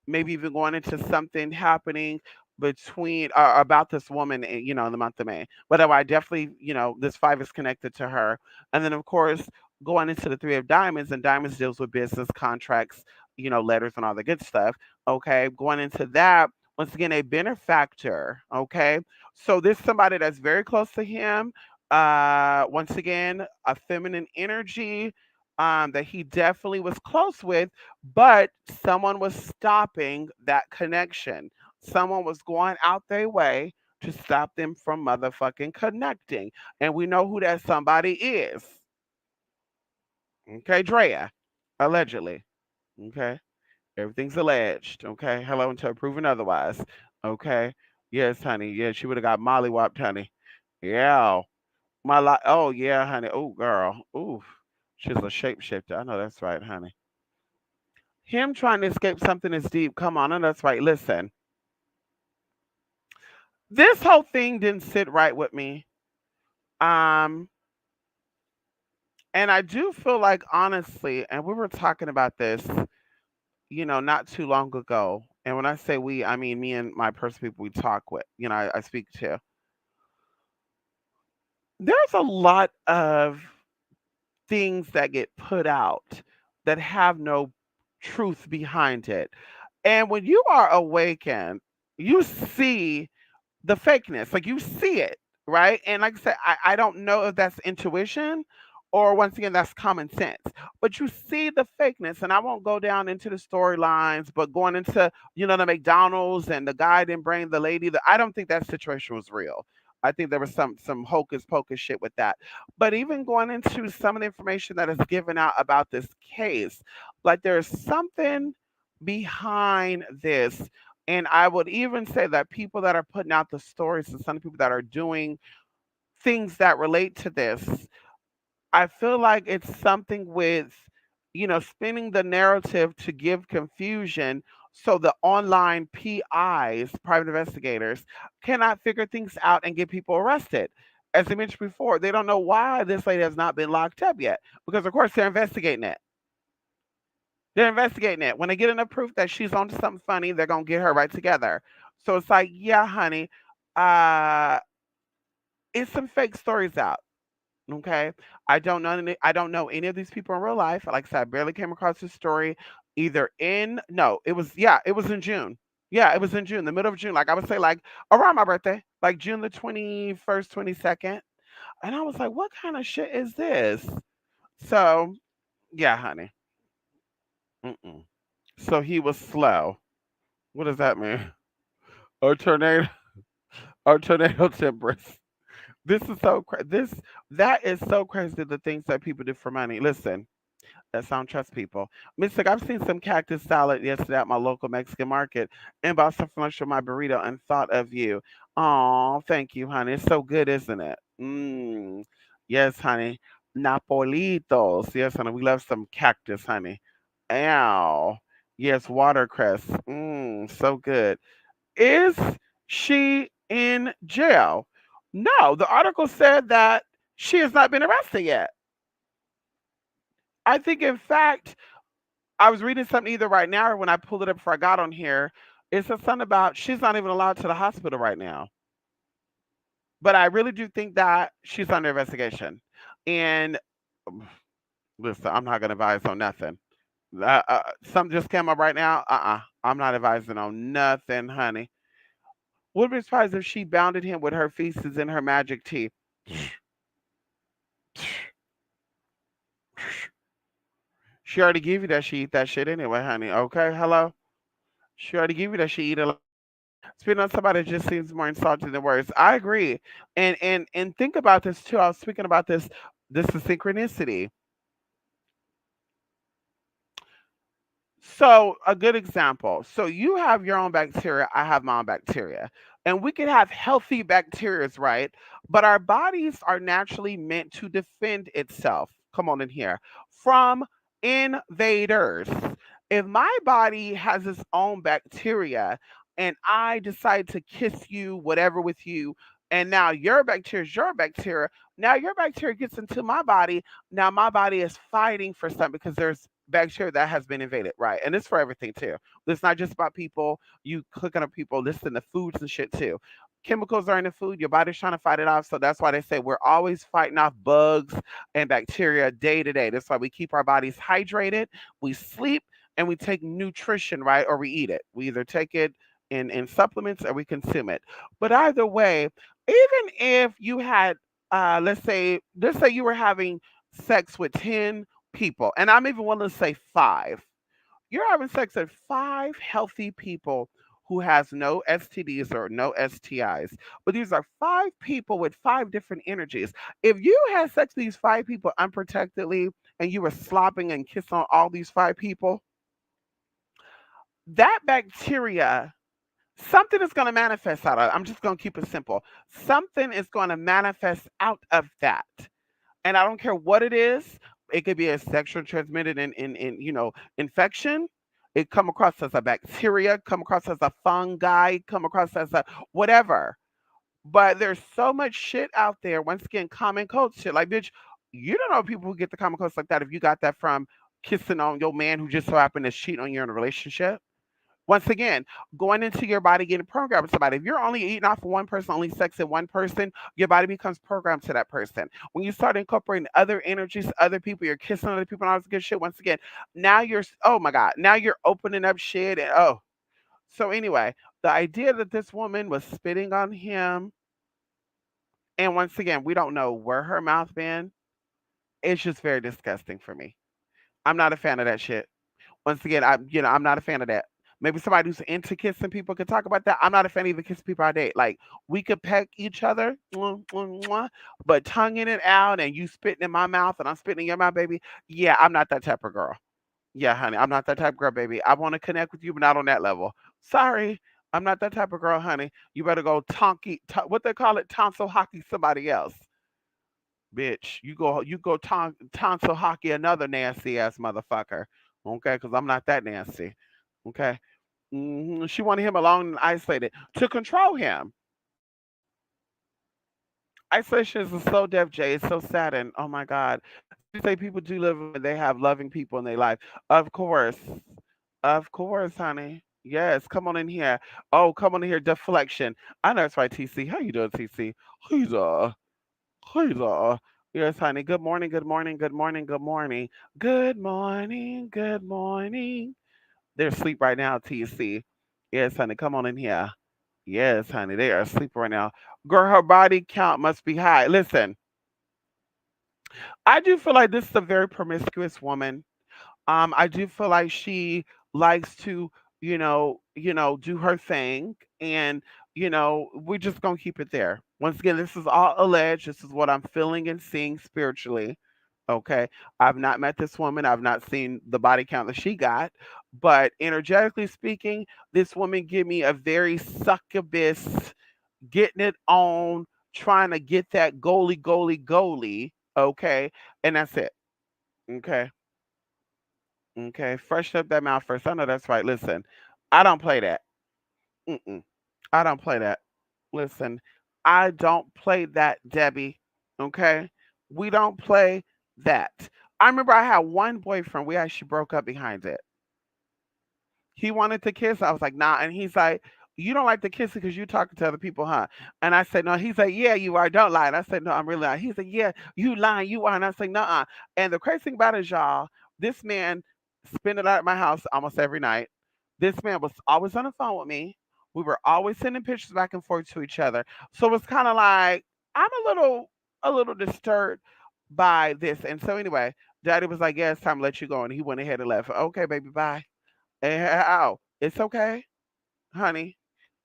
Maybe even going into something happening between about this woman, in the month of May. But I definitely, this five is connected to her. And then, of course, going into the Three of Diamonds, and Diamonds deals with business contracts, letters and all the good stuff. Okay, going into that, once again, a benefactor. Okay, so this is somebody that's very close to him. Once again, a feminine energy that he definitely was close with, but someone was stopping that connection. Someone was going out their way to stop them from motherfucking connecting. And we know who that somebody is. Okay, Drea, allegedly. Okay. Everything's alleged. Okay. Hello until proven otherwise. Okay. Yes, honey. Yeah, she would have got mollywopped, honey. Yeah. Oh yeah, honey. Oh girl. Oof. She's a shapeshifter. I know that's right, honey. Him trying to escape something is deep. Come on, I know that's right. Listen, this whole thing didn't sit right with me. Um, and I do feel like honestly, and we were talking about this, not too long ago. And when I say we, I mean me and my person people we talk with, I speak to. There's a lot of things that get put out that have no truth behind it. And when you are awakened, you see the fakeness. Like you see it, right? And like I said, I don't know if that's intuition or once again that's common sense. But you see the fakeness, and I won't go down into the storylines, but going into, the McDonald's and the guy didn't bring the lady, I don't think that situation was real. I think there was some hocus pocus shit with that. But even going into some of the information that is given out about this case, like there's something behind this, and I would even say that people that are putting out the stories and some people that are doing things that relate to this, I feel like it's something with, spinning the narrative to give confusion so the online PIs, private investigators, cannot figure things out and get people arrested. As I mentioned before, they don't know why this lady has not been locked up yet because, of course, they're investigating it. They're investigating it. When they get enough proof that she's onto something funny, they're gonna get her right together. So it's like, yeah, honey, uh, it's some fake stories out. Okay, I don't know any of these people in real life. Like I said, I barely came across this story. Either in no, it was in June. Yeah, it was in June, the middle of June. Like I would say, like around my birthday, like June the 21st, 22nd. And I was like, what kind of shit is this? So yeah, honey. Mm-mm. So he was slow. What does that mean? Or tornado, or tornado temperance. This is so this that is so crazy. The things that people do for money. Listen, that's I don't trust people. Mystic, I've seen some cactus salad yesterday at my local Mexican market and bought some for lunch for my burrito and thought of you. Oh, thank you, honey. It's so good, isn't it? Yes, honey. Napolitos. Yes, honey. We love some cactus, honey. Ow. Yes, watercress. So good. Is she in jail? No, the article said that she has not been arrested yet. I think, in fact, I was reading something either right now or when I pulled it up before I got on here. It said something about she's not even allowed to the hospital right now. But I really do think that she's under investigation. And listen, I'm not going to advise on nothing. Something just came up right now. I'm not advising on nothing, honey. Wouldn't be surprised if she bounded him with her feces and her magic teeth. She already gave you that she eat that shit anyway, honey. Okay, hello? She already gave you that she eat a lot. Spitting on somebody just seems more insulting than words. I agree. And think about this too. I was speaking about this. This is synchronicity. So, a good example. So, you have your own bacteria, I have my own bacteria. And we can have healthy bacteria, right? But our bodies are naturally meant to defend itself. Come on in here. From invaders. If my body has its own bacteria and I decide to kiss you, whatever with you, and now your bacteria is your bacteria, now your bacteria gets into my body. Now my body is fighting for something because there's bacteria that has been invaded, right? And it's for everything too. It's not just about people. You clicking on people, listen to foods and shit too. Chemicals are in the food. Your body's trying to fight it off. So that's why they say we're always fighting off bugs and bacteria day to day. That's why we keep our bodies hydrated. We sleep and we take nutrition, right? Or we eat it. We either take it in supplements or we consume it. But either way, even if you had let's say you were having sex with 10 people, and I'm even willing to say five. You're having sex with five healthy people who has no STDs or no STIs. But these are five people with five different energies. If you had sex with these five people unprotectedly and you were slopping and kissing on all these five people, that bacteria, something is going to manifest out of it. I'm just going to keep it simple. Something is going to manifest out of that. And I don't care what it is. It could be a sexual transmitted infection. It come across as a bacteria, come across as a fungi, come across as a whatever. But there's so much shit out there. Once again, common cold shit. Like, bitch, you don't know people who get the common cold like that if you got that from kissing on your man who just so happened to cheat on you in a relationship. Once again, going into your body, getting programmed with somebody. If you're only eating off of one person, only sex in one person, your body becomes programmed to that person. When you start incorporating other energies, other people, you're kissing other people and all this good shit. Once again, now you're, oh my God, now you're opening up shit. And oh, so anyway, the idea that this woman was spitting on him, and once again, we don't know where her mouth been. It's just very disgusting for me. I'm not a fan of that shit. Once again, I'm not a fan of that. Maybe somebody who's into kissing people could talk about that. I'm not a fan of even kissing people I date. Like, we could peck each other, mwah, mwah, mwah, but tonguing it out and you spitting in my mouth and I'm spitting in your mouth, baby. Yeah, I'm not that type of girl. Yeah, honey, I'm not that type of girl, baby. I want to connect with you, but not on that level. Sorry, I'm not that type of girl, honey. You better go what they call it, tonsil hockey somebody else. Bitch, tonsil hockey another nasty ass motherfucker. Okay, because I'm not that nasty. Okay. She wanted him alone and isolated to control him. Isolation is so deaf, Jay. It's so sad. And oh my God. You say people do live and they have loving people in their life. Of course. Of course, honey. Yes, come on in here. Oh, come on in here. Deflection. I know it's right, TC. How you doing, TC? He's He's Yes, honey. Good morning, good morning, good morning, good morning. Good morning, good morning. They're asleep right now, TC. Yes, honey. Come on in here. Yes, honey. They are asleep right now. Girl, her body count must be high. Listen, I do feel like this is a very promiscuous woman. I do feel like she likes to, do her thing, and we're just gonna keep it there. Once again, this is all alleged. This is what I'm feeling and seeing spiritually. Okay, I've not met this woman. I've not seen the body count that she got, but energetically speaking, this woman give me a very succubus, getting it on, trying to get that goalie, goalie, goalie. Okay, and that's it. Okay. Okay, freshen up that mouth first. I know that's right. Listen, I don't play that. Mm-mm. I don't play that. Listen, I don't play that, Debbie. Okay, we don't play that. I remember I had one boyfriend. We actually broke up behind it. He wanted to kiss. I was like, nah. And he's like, you don't like to kiss because you talking to other people, huh? And I said, no. He's like, yeah, you are. Don't lie. And I said, no, I'm really lying. He said, yeah, you lying. You are. And I said, nah. And the crazy thing about it is, y'all, this man spent it out at my house almost every night. This man was always on the phone with me. We were always sending pictures back and forth to each other. So it's kind of like I'm a little disturbed by this. And so anyway, Daddy was like, yeah, it's time to let you go. And he went ahead and left. Okay, baby, bye. Oh, it's okay, honey.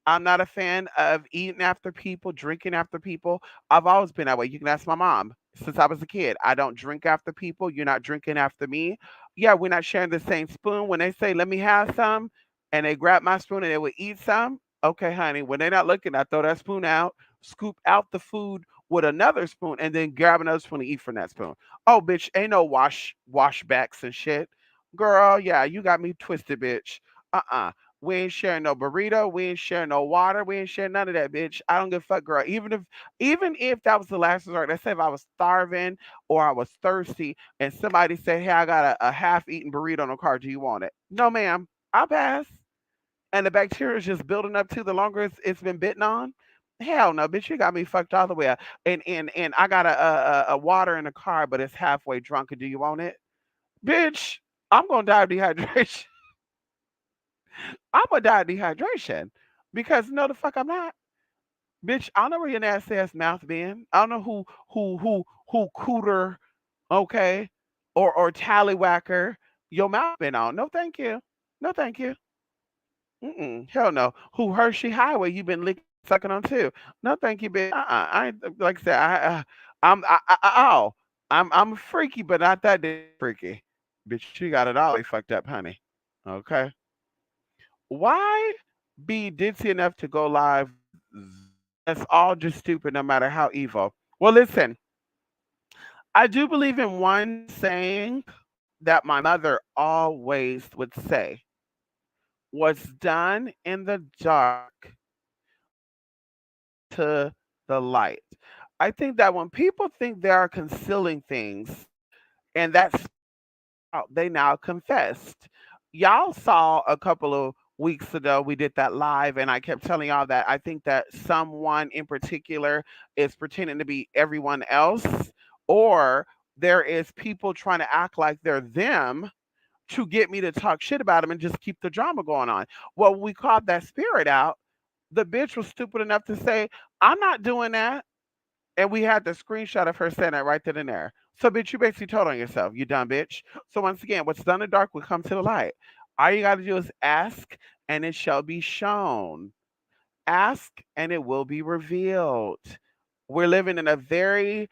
I'm not a fan of eating after people, drinking after people. I've always been that way. You can ask my mom. Since I was a kid, I don't drink after people. You're not drinking after me. Yeah, we're not sharing the same spoon. When they say, let me have some, and they grab my spoon and they would eat some, okay, honey. When they're not looking, I throw that spoon out, scoop out the food with another spoon, and then grab another spoon and eat from that spoon. Oh, bitch, ain't no washbacks and shit. Girl, yeah, you got me twisted, bitch. Uh-uh. We ain't sharing no burrito. We ain't sharing no water. We ain't sharing none of that, bitch. I don't give a fuck, girl. Even if that was the last resort, let's say if I was starving or I was thirsty and somebody said, hey, I got a half-eaten burrito in the car. Do you want it? No, ma'am. I'll pass. And the bacteria is just building up too the longer it's been bitten on. Hell no, bitch, you got me fucked all the way up. And I got a water in the car, but it's halfway drunk. And do you want it? Bitch, I'm gonna die of dehydration. I'm gonna die of dehydration because no, the fuck I'm not, bitch. I don't know where your nasty ass mouth been. I don't know who cooter, okay, or tallywhacker your mouth been on. No, thank you. No, thank you. Hell no. Who Hershey Highway you been licking sucking on too? No, thank you, bitch. I ain't like I said. Oh, I'm freaky, but not that damn freaky. Bitch, you got it all fucked up, honey. Okay. Why be ditzy enough to go live with that's all just stupid, no matter how evil? Well, listen, I do believe in one saying that my mother always would say: what's done in the dark to the light. I think that when people think they are concealing things and that's out, they now confessed. Y'all saw a couple of weeks ago we did that live, and I kept telling y'all that I think that someone in particular is pretending to be everyone else, or there is people trying to act like they're them to get me to talk shit about them and just keep the drama going on. Well, we called that spirit out. The bitch was stupid enough to say, I'm not doing that. And we had the screenshot of her saying that right then and there. So, bitch, you basically told on yourself, you dumb bitch. So, once again, what's done in the dark will come to the light. All you got to do is ask, and it shall be shown. Ask, and it will be revealed. We're living in a very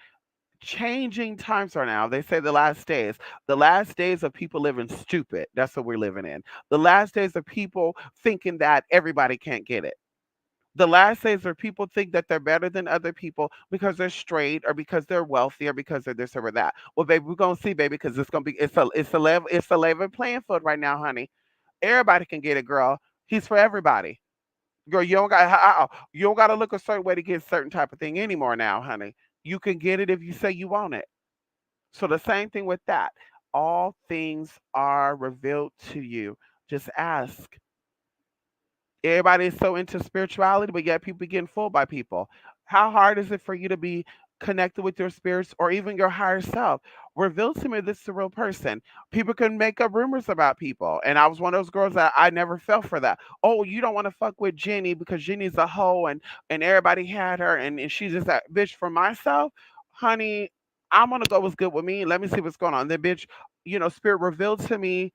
changing times right now. They say the last days of people living stupid. That's what we're living in. The last days of people thinking that everybody can't get it. The last days where people think that they're better than other people because they're straight or because they're wealthy or because they're this or that. Well, baby, we're gonna see, baby, because it's a level playing field right now, honey. Everybody can get it, girl. He's for everybody. Girl, you don't got to look a certain way to get a certain type of thing anymore now, honey. You can get it if you say you want it. So the same thing with that. All things are revealed to you. Just ask. Everybody is so into spirituality, but yet people getting fooled by people. How hard is it for you to be connected with your spirits or even your higher self? Reveal to me this is a real person. People can make up rumors about people. And I was one of those girls that I never fell for that. Oh, you don't want to fuck with Jenny because Jenny's a hoe and everybody had her and she's just that bitch. For myself, honey, I'm gonna go what's good with me. Let me see what's going on. Then bitch, spirit revealed to me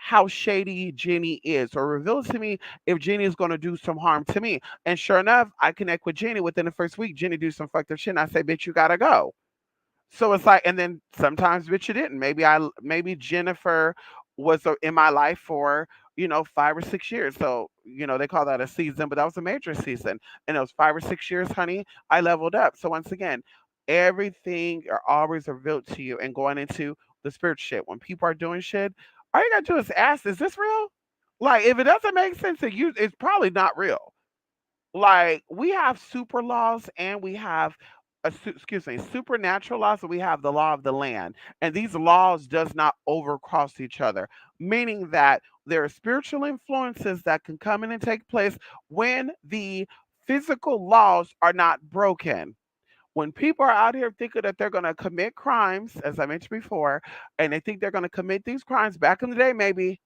how shady Jenny is, or reveal to me if Jenny is going to do some harm to me. And sure enough, I connect with Jenny within the first week. Jenny do some fucked up shit. And I say, bitch, you gotta go. So it's like, and then sometimes, bitch, you didn't. Maybe Jennifer was in my life for 5 or 6 years. So they call that a season, but that was a major season. And those 5 or 6 years, honey, I leveled up. So once again, everything are always revealed to you. And going into the spirit shit, when people are doing shit, all you gotta do is ask, is this real? Like, if it doesn't make sense to you, it's probably not real. Like, we have super laws and we have excuse me, supernatural laws, and we have the law of the land. And these laws does not overcross each other, meaning that there are spiritual influences that can come in and take place when the physical laws are not broken. When people are out here thinking that they're going to commit crimes, as I mentioned before, and they think they're going to commit these crimes back in the day, maybe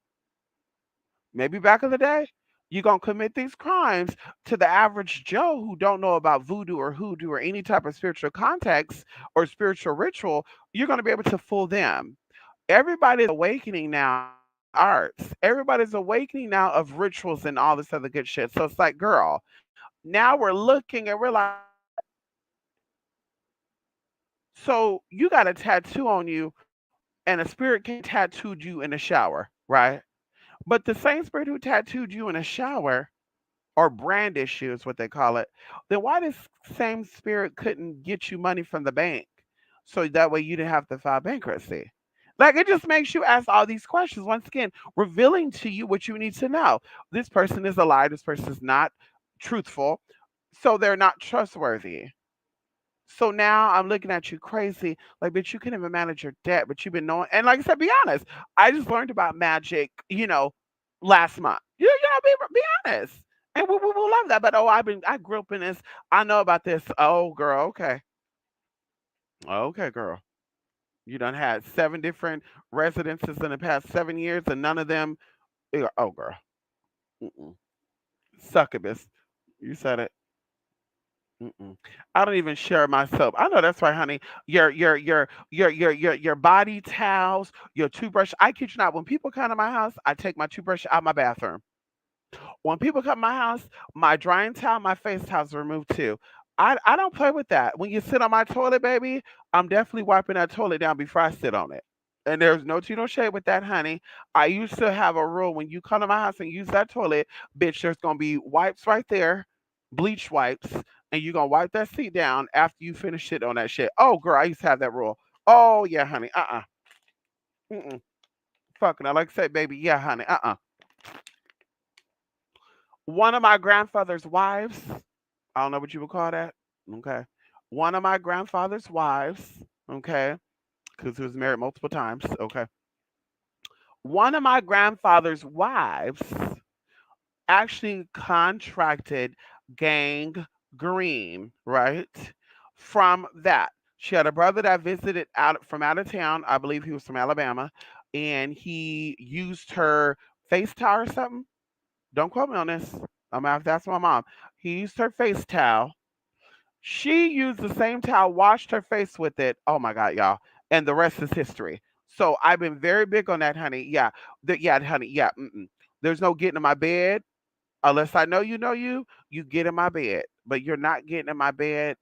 back in the day, you're gonna commit these crimes to the average Joe who don't know about voodoo or hoodoo or any type of spiritual context or spiritual ritual, you're gonna be able to fool them. Everybody's awakening now of the arts. Everybody's awakening now of rituals and all this other good shit. So it's like, girl, now we're looking and we're like, so you got a tattoo on you and a spirit came tattooed you in the shower, right? But the same spirit who tattooed you in a shower or brand issue is what they call it, then why this same spirit couldn't get you money from the bank so that way you didn't have to file bankruptcy? Like, it just makes you ask all these questions. Once again, revealing to you what you need to know. This person is a liar. This person is not truthful. So they're not trustworthy. So now I'm looking at you crazy, like, bitch, you can even manage your debt, but you've been knowing. And like I said, be honest. I just learned about magic, last month. Be honest. And we will love that. But oh, I grew up in this. I know about this. Oh, girl, okay. Okay, girl. You done had 7 different residences in the past 7 years, and none of them. Oh, girl. Mm-mm. Succubus. You said it. Mm-mm. I don't even share myself. I know that's right, honey. Your body towels, your toothbrush. I kid you not. When people come to my house, I take my toothbrush out my bathroom. When people come to my house, my drying towel, my face towels are removed too. I don't play with that. When you sit on my toilet, baby, I'm definitely wiping that toilet down before I sit on it. And there's no tea, no shade with that, honey. I used to have a rule when you come to my house and use that toilet, bitch, there's gonna be wipes right there, bleach wipes, and you're gonna wipe that seat down after you finish shit on that shit. Oh, girl, I used to have that rule. Oh, yeah, honey. Mm-mm. Fucking, I like to say, baby, yeah, honey. One of my grandfather's wives, I don't know what you would call that. Okay. One of my grandfather's wives, okay, because he was married multiple times, okay. One of my grandfather's wives actually contracted gangrene, right? From that. She had a brother that visited out from out of town. I believe he was from Alabama. And he used her face towel or something. Don't quote me on this. I'm gonna have to ask my mom. He used her face towel. She used the same towel, washed her face with it. Oh my God, y'all. And the rest is history. So I've been very big on that, honey. Yeah. Yeah, honey. Yeah. Mm-mm. There's no getting in my bed unless I know you, you get in my bed. But you're not getting in my bed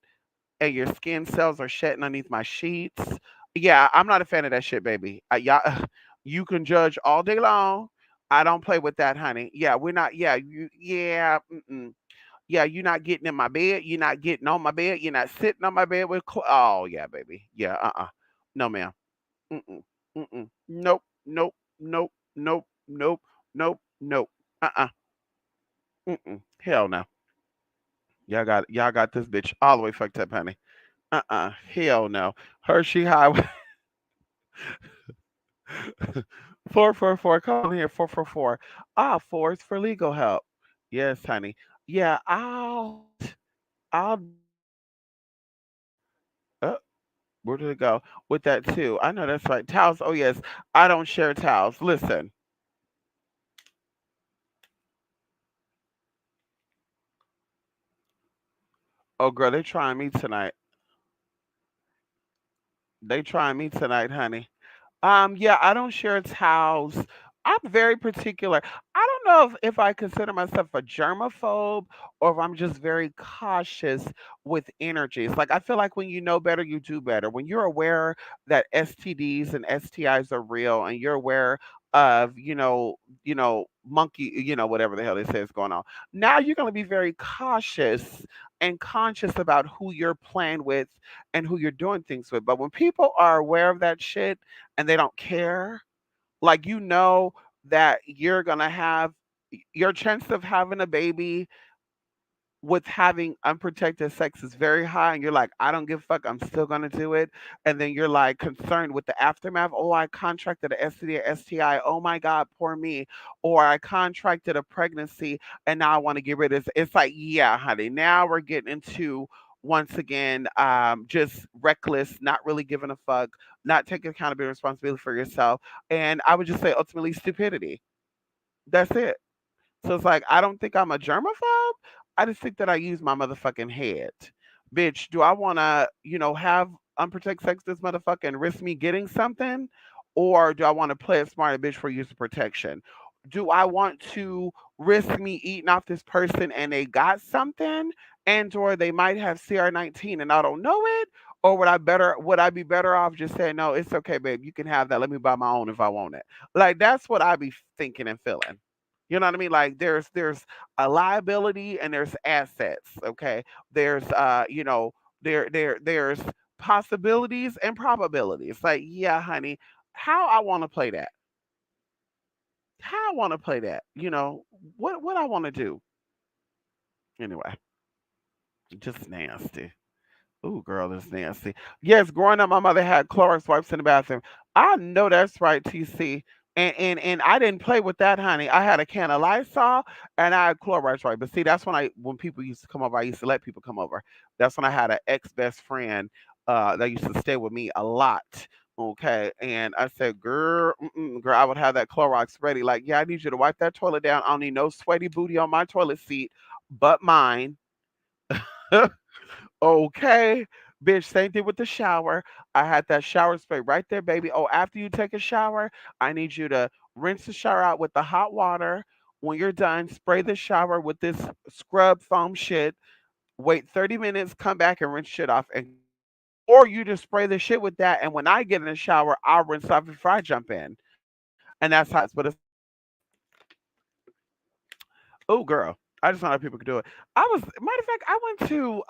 and your skin cells are shedding underneath my sheets. Yeah, I'm not a fan of that shit, baby. Y'all, you can judge all day long. I don't play with that, honey. Yeah, we're not. Yeah, yeah. Mm-mm. Yeah, you're not getting in my bed. You're not getting on my bed. You're not sitting on my bed with. Oh yeah, baby. Yeah. No, ma'am. Mm-mm. Mm-mm. Nope. Nope. Nope. Nope. Nope. Nope. Nope. Uh. Mm-mm. Hell no. Y'all got this bitch all the way fucked up, honey. Hell no. Hershey Highway 444. Come on here, 444. Four is for legal help. Yes, honey. Yeah, I'll uh, where did it go? With that too. I know that's right. Towels. Oh yes. I don't share towels. Listen. Oh girl, they trying me tonight. They trying me tonight, honey. Yeah, I don't share towels. I'm very particular. I don't know if I consider myself a germaphobe or if I'm just very cautious with energies. Like I feel like when you know better, you do better. When you're aware that STDs and STIs are real and you're aware of, monkey, whatever the hell they say is going on. Now you're gonna be very cautious and conscious about who you're playing with and who you're doing things with. But when people are aware of that shit and they don't care, like that you're gonna have your chance of having a baby with having unprotected sex is very high, and you're like, I don't give a fuck, I'm still gonna do it. And then you're like concerned with the aftermath. Oh, I contracted a STD or STI. Oh my God, poor me. Or I contracted a pregnancy and now I want to get rid of it. It's like, yeah, honey. Now we're getting into once again, just reckless, not really giving a fuck, not taking accountability and responsibility for yourself. And I would just say ultimately stupidity. That's it. So it's like I don't think I'm a germaphobe. I just think that I use my motherfucking head. Bitch, do I wanna, have unprotected sex with this motherfucker and risk me getting something? Or do I wanna play it smart and bitch for use of protection? Do I want to risk me eating off this person and they got something and or they might have CR19 and I don't know it? Or would I be better off just saying, no, it's okay, babe, you can have that. Let me buy my own if I want it. Like that's what I be thinking and feeling. You know what I mean? Like there's a liability and there's assets. Okay, there's there's possibilities and probabilities. Like yeah, honey, how I want to play that? How I want to play that? What I want to do anyway? Just nasty. Ooh, girl, that's nasty. Yes, growing up, my mother had Clorox wipes in the bathroom. I know that's right, TC. And I didn't play with that, honey. I had a can of Lysol and I had Clorox wipe. But see, that's when people used to come over, I used to let people come over. That's when I had an ex best friend that used to stay with me a lot. Okay, and I said, girl, I would have that Clorox ready. Like, yeah, I need you to wipe that toilet down. I don't need no sweaty booty on my toilet seat, but mine. Okay. Bitch, same thing with the shower. I had that shower spray right there, baby. Oh, after you take a shower, I need you to rinse the shower out with the hot water. When you're done, spray the shower with this scrub foam shit. Wait 30 minutes, come back and rinse shit off and Or you just spray the shit with that, and when I get in the shower, I'll rinse off before I jump in. And that's how it's. But it's oh girl, I just know how people can do it. I was matter of fact, I went to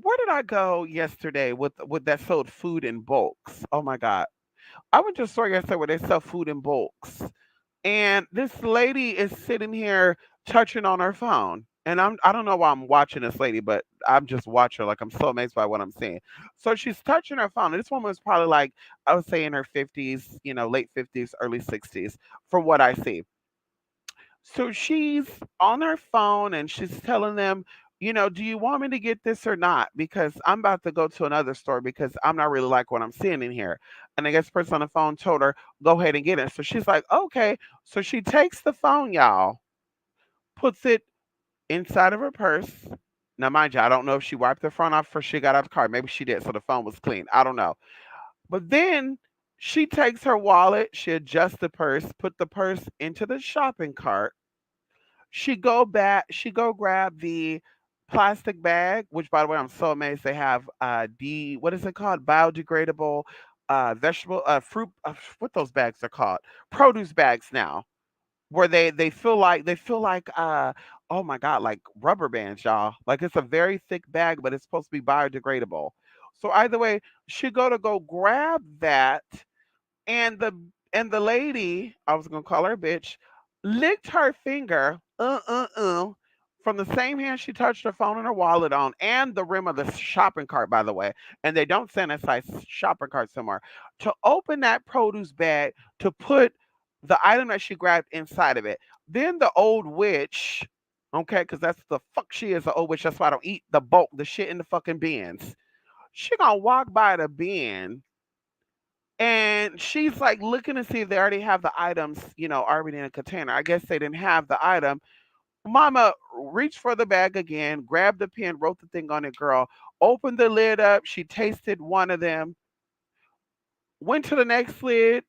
where did I go yesterday with that sold food in bulks? Oh my god. I went to a store yesterday where they sell food in bulks. And this lady is sitting here touching on her phone. And I don't know why I'm watching this lady, but I'm just watching her like I'm so amazed by what I'm seeing. So she's touching her phone. And this woman was probably like, I would say in her 50s, late 50s, early 60s, from what I see. So she's on her phone and she's telling them, do you want me to get this or not? Because I'm about to go to another store because I'm not really like what I'm seeing in here. And I guess the person on the phone told her, go ahead and get it. So she's like, okay. So she takes the phone, y'all, puts it inside of her purse. Now, mind you, I don't know if she wiped the front off before she got out of the car. Maybe she did. So the phone was clean. I don't know. But then she takes her wallet, she adjusts the purse, put the purse into the shopping cart. She go grab the plastic bag, which by the way, I'm so amazed they have what is it called? Biodegradable vegetable fruit what those bags are called? Produce bags now. Where they feel like oh my god, like rubber bands, y'all. Like it's a very thick bag, but it's supposed to be biodegradable. So either way, she go grab that and the lady, I was gonna call her a bitch, licked her finger, from the same hand she touched her phone and her wallet on, and the rim of the shopping cart, by the way. And they don't sanitize shopping carts somewhere. To open that produce bag to put the item that she grabbed inside of it. Then the old witch, okay, because that's the fuck she is, the old witch. That's why I don't eat the bulk, the shit in the fucking bins. She gonna walk by the bin and she's like looking to see if they already have the items, already in a container. I guess they didn't have the item. Mama reached for the bag again, grabbed the pen, wrote the thing on it, girl, opened the lid up. She tasted one of them, went to the next lid,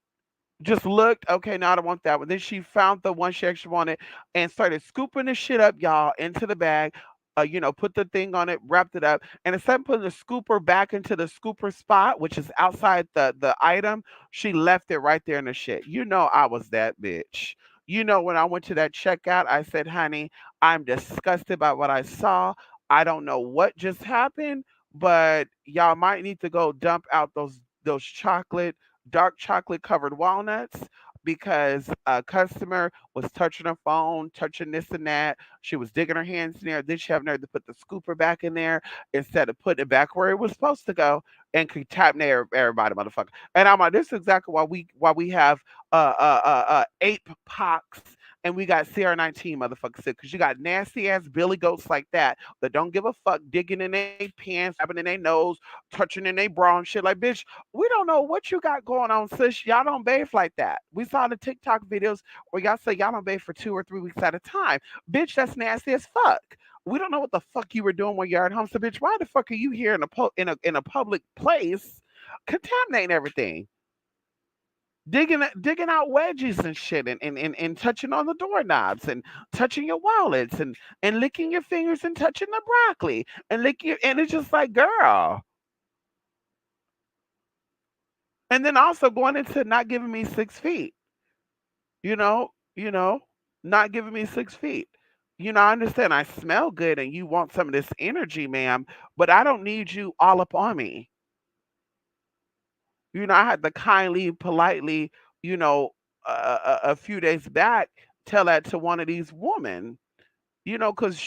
just looked, okay, no, I don't want that one. Then she found the one she actually wanted and started scooping the shit up, y'all, into the bag. Put the thing on it, wrapped it up, and instead of putting the scooper back into the scooper spot, which is outside the item, she left it right there in the shit. I was that bitch. When I went to that checkout, I said, honey, I'm disgusted by what I saw. I don't know what just happened, but y'all might need to go dump out those dark chocolate covered walnuts because a customer was touching her phone, touching this and that. She was digging her hands in there. Then she have nerve to put the scooper back in there instead of putting it back where it was supposed to go and contaminate everybody, motherfucker. And I'm like, this is exactly why we have ape pox and we got CR19 motherfuckers sick because you got nasty ass billy goats like that don't give a fuck digging in their pants, grabbing in their nose, touching in their bra and shit. Like, bitch, we don't know what you got going on, sis. Y'all don't bathe like that. We saw the TikTok videos where y'all say y'all don't bathe for 2 or 3 weeks at a time. Bitch, that's nasty as fuck. We don't know what the fuck you were doing when you're at home. So, bitch, why the fuck are you here in a public place, contaminating everything, digging out wedges and shit, and touching on the doorknobs and touching your wallets and licking your fingers and touching the broccoli and and it's just like, girl. And then also going into not giving me 6 feet, you know, you know, not giving me 6 feet. I understand I smell good and you want some of this energy, ma'am, but I don't need you all up on me. I had to kindly, politely, you know, a few days back, tell that to one of these women. Because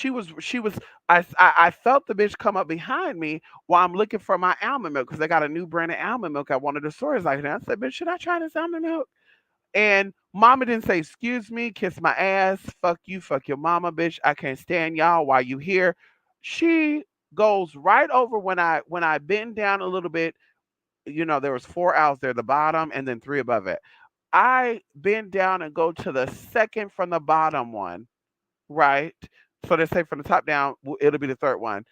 I felt the bitch come up behind me while I'm looking for my almond milk because they got a new brand of almond milk at one of the stores like that. I said, bitch, should I try this almond milk? And mama didn't say, excuse me, kiss my ass, fuck you, fuck your mama, bitch. I can't stand y'all while you here. She goes right over when I bend down a little bit. There was 4 owls there, the bottom, and then 3 above it. I bend down and go to the second from the bottom one, right? So they say from the top down, it'll be the third one.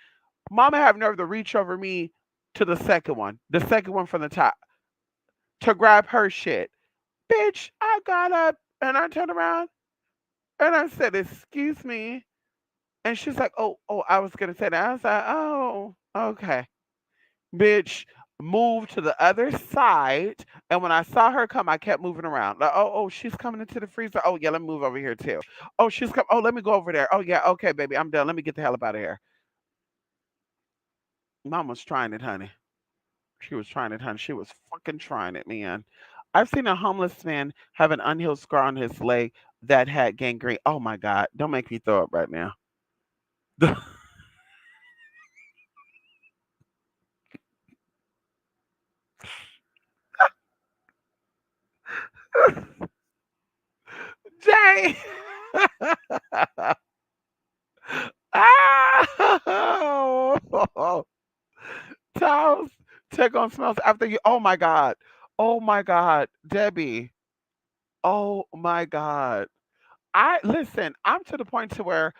Mama have nerve to reach over me to the second one from the top, to grab her shit. Bitch, I got up and I turned around and I said, excuse me. And she's like, oh, I was gonna say that. I was like, oh, okay. Bitch moved to the other side. And when I saw her come, I kept moving around. Like, oh, she's coming into the freezer. Oh, yeah, let me move over here too. Oh, she's come. Oh, let me go over there. Oh, yeah, okay, baby, I'm done. Let me get the hell up out of here. Mom was trying it, honey. She was trying it, honey. She was fucking trying it, man. I've seen a homeless man have an unhealed scar on his leg that had gangrene. Oh my God. Don't make me throw up right now. Jay! Ah! Towels take on smells after you. Oh my God. Oh my God. Debbie. Oh my God. I listen, I'm to the point to where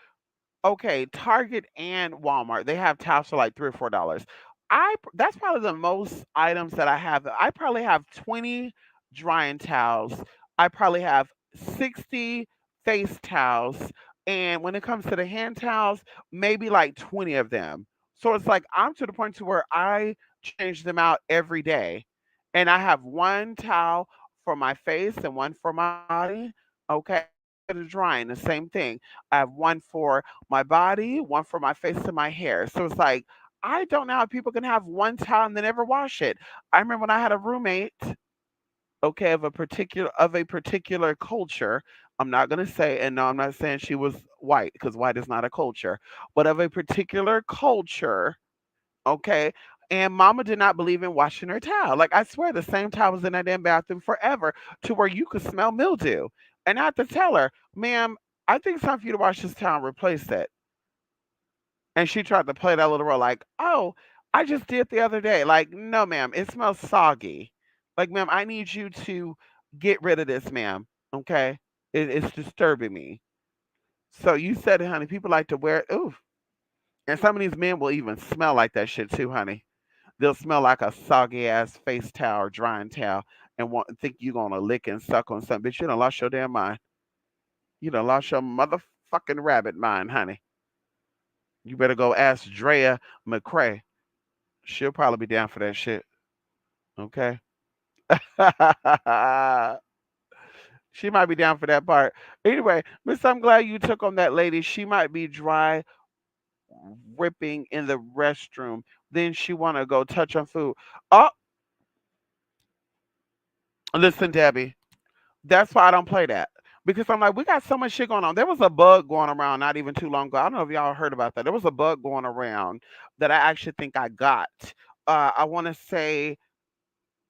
okay, Target and Walmart, they have towels for like $3 or $4. That's probably the most items that I have. I probably have 20 drying towels. I probably have 60 face towels. And when it comes to the hand towels, maybe like 20 of them. So it's like I'm to the point to where I change them out every day. And I have one towel for my face and one for my body. Okay. The drying, the same thing. I have one for my body, one for my face and my hair. So it's like I don't know how people can have one towel and then never wash it. I remember when I had a roommate, okay, of a particular culture. I'm not gonna say, and no, I'm not saying she was white because white is not a culture, but of a particular culture, okay. And mama did not believe in washing her towel. Like I swear the same towel was in that damn bathroom forever to where you could smell mildew. And I had to tell her, ma'am, I think it's time for you to wash this towel and replace it. And she tried to play that little role like, oh, I just did the other day. Like, no, ma'am, it smells soggy. Like, ma'am, I need you to get rid of this, ma'am. Okay? It's disturbing me. So you said it, honey. People like to wear it. Ooh. And some of these men will even smell like that shit too, honey. They'll smell like a soggy ass face towel or drying towel and think you gonna lick and suck on something. Bitch, you done lost your damn mind. You done lost your motherfucking rabbit mind, honey. You better go ask Drea McCray. She'll probably be down for that shit. Okay. She might be down for that part. Anyway, Miss, I'm glad you took on that lady. She might be dry ripping in the restroom. Then she wanna go touch on food. Oh, listen, Debbie. That's why I don't play that. Because I'm like, we got so much shit going on. There was a bug going around not even too long ago. I don't know if y'all heard about that. There was a bug going around that I actually think I got. I want to say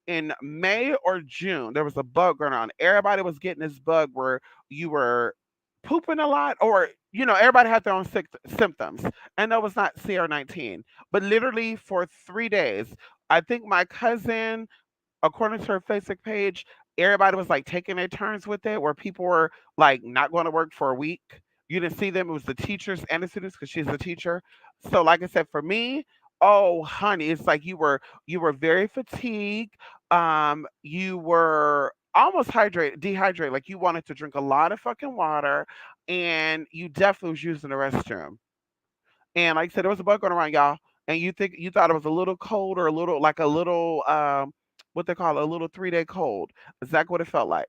in May or June, there was a bug going on. Everybody was getting this bug where you were pooping a lot, or everybody had their own symptoms, and that was not CR19. But literally for 3 days, I think my cousin, according to her Facebook page, everybody was like taking their turns with it, where people were like not going to work for a week. You didn't see them. It was the teachers and the students because she's a teacher. So, like I said, for me, oh honey, it's like you were very fatigued. You were almost dehydrated. Like you wanted to drink a lot of fucking water, and you definitely was using the restroom. And like I said, there was a bug going around, y'all. And you thought it was a little cold or a little like a little what they call it, a little 3-day cold. Exactly what it felt like.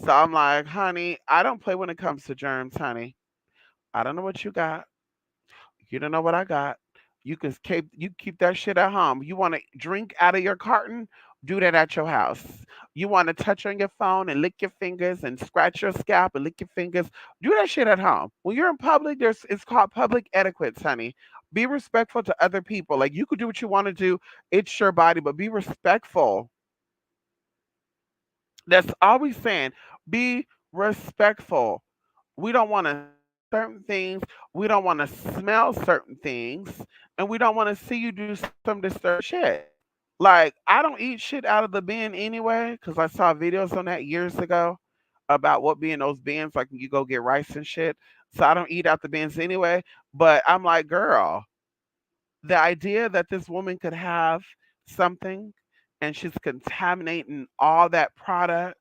So I'm like, honey, I don't play when it comes to germs, honey. I don't know what you got. You don't know what I got. You keep that shit at home. You want to drink out of your carton? Do that at your house. You want to touch on your phone and lick your fingers and scratch your scalp and lick your fingers? Do that shit at home. When you're in public, it's called public etiquette, honey. Be respectful to other people. Like you could do what you want to do. It's your body, but be respectful. That's all we saying. Be respectful. We don't want to certain things. We don't want to smell certain things, and we don't want to see you do some disturbing shit. Like I don't eat shit out of the bin anyway, because I saw videos on that years ago about what be in those bins, like when you go get rice and shit. So I don't eat out the bins anyway. But I'm like, girl, the idea that this woman could have something and she's contaminating all that product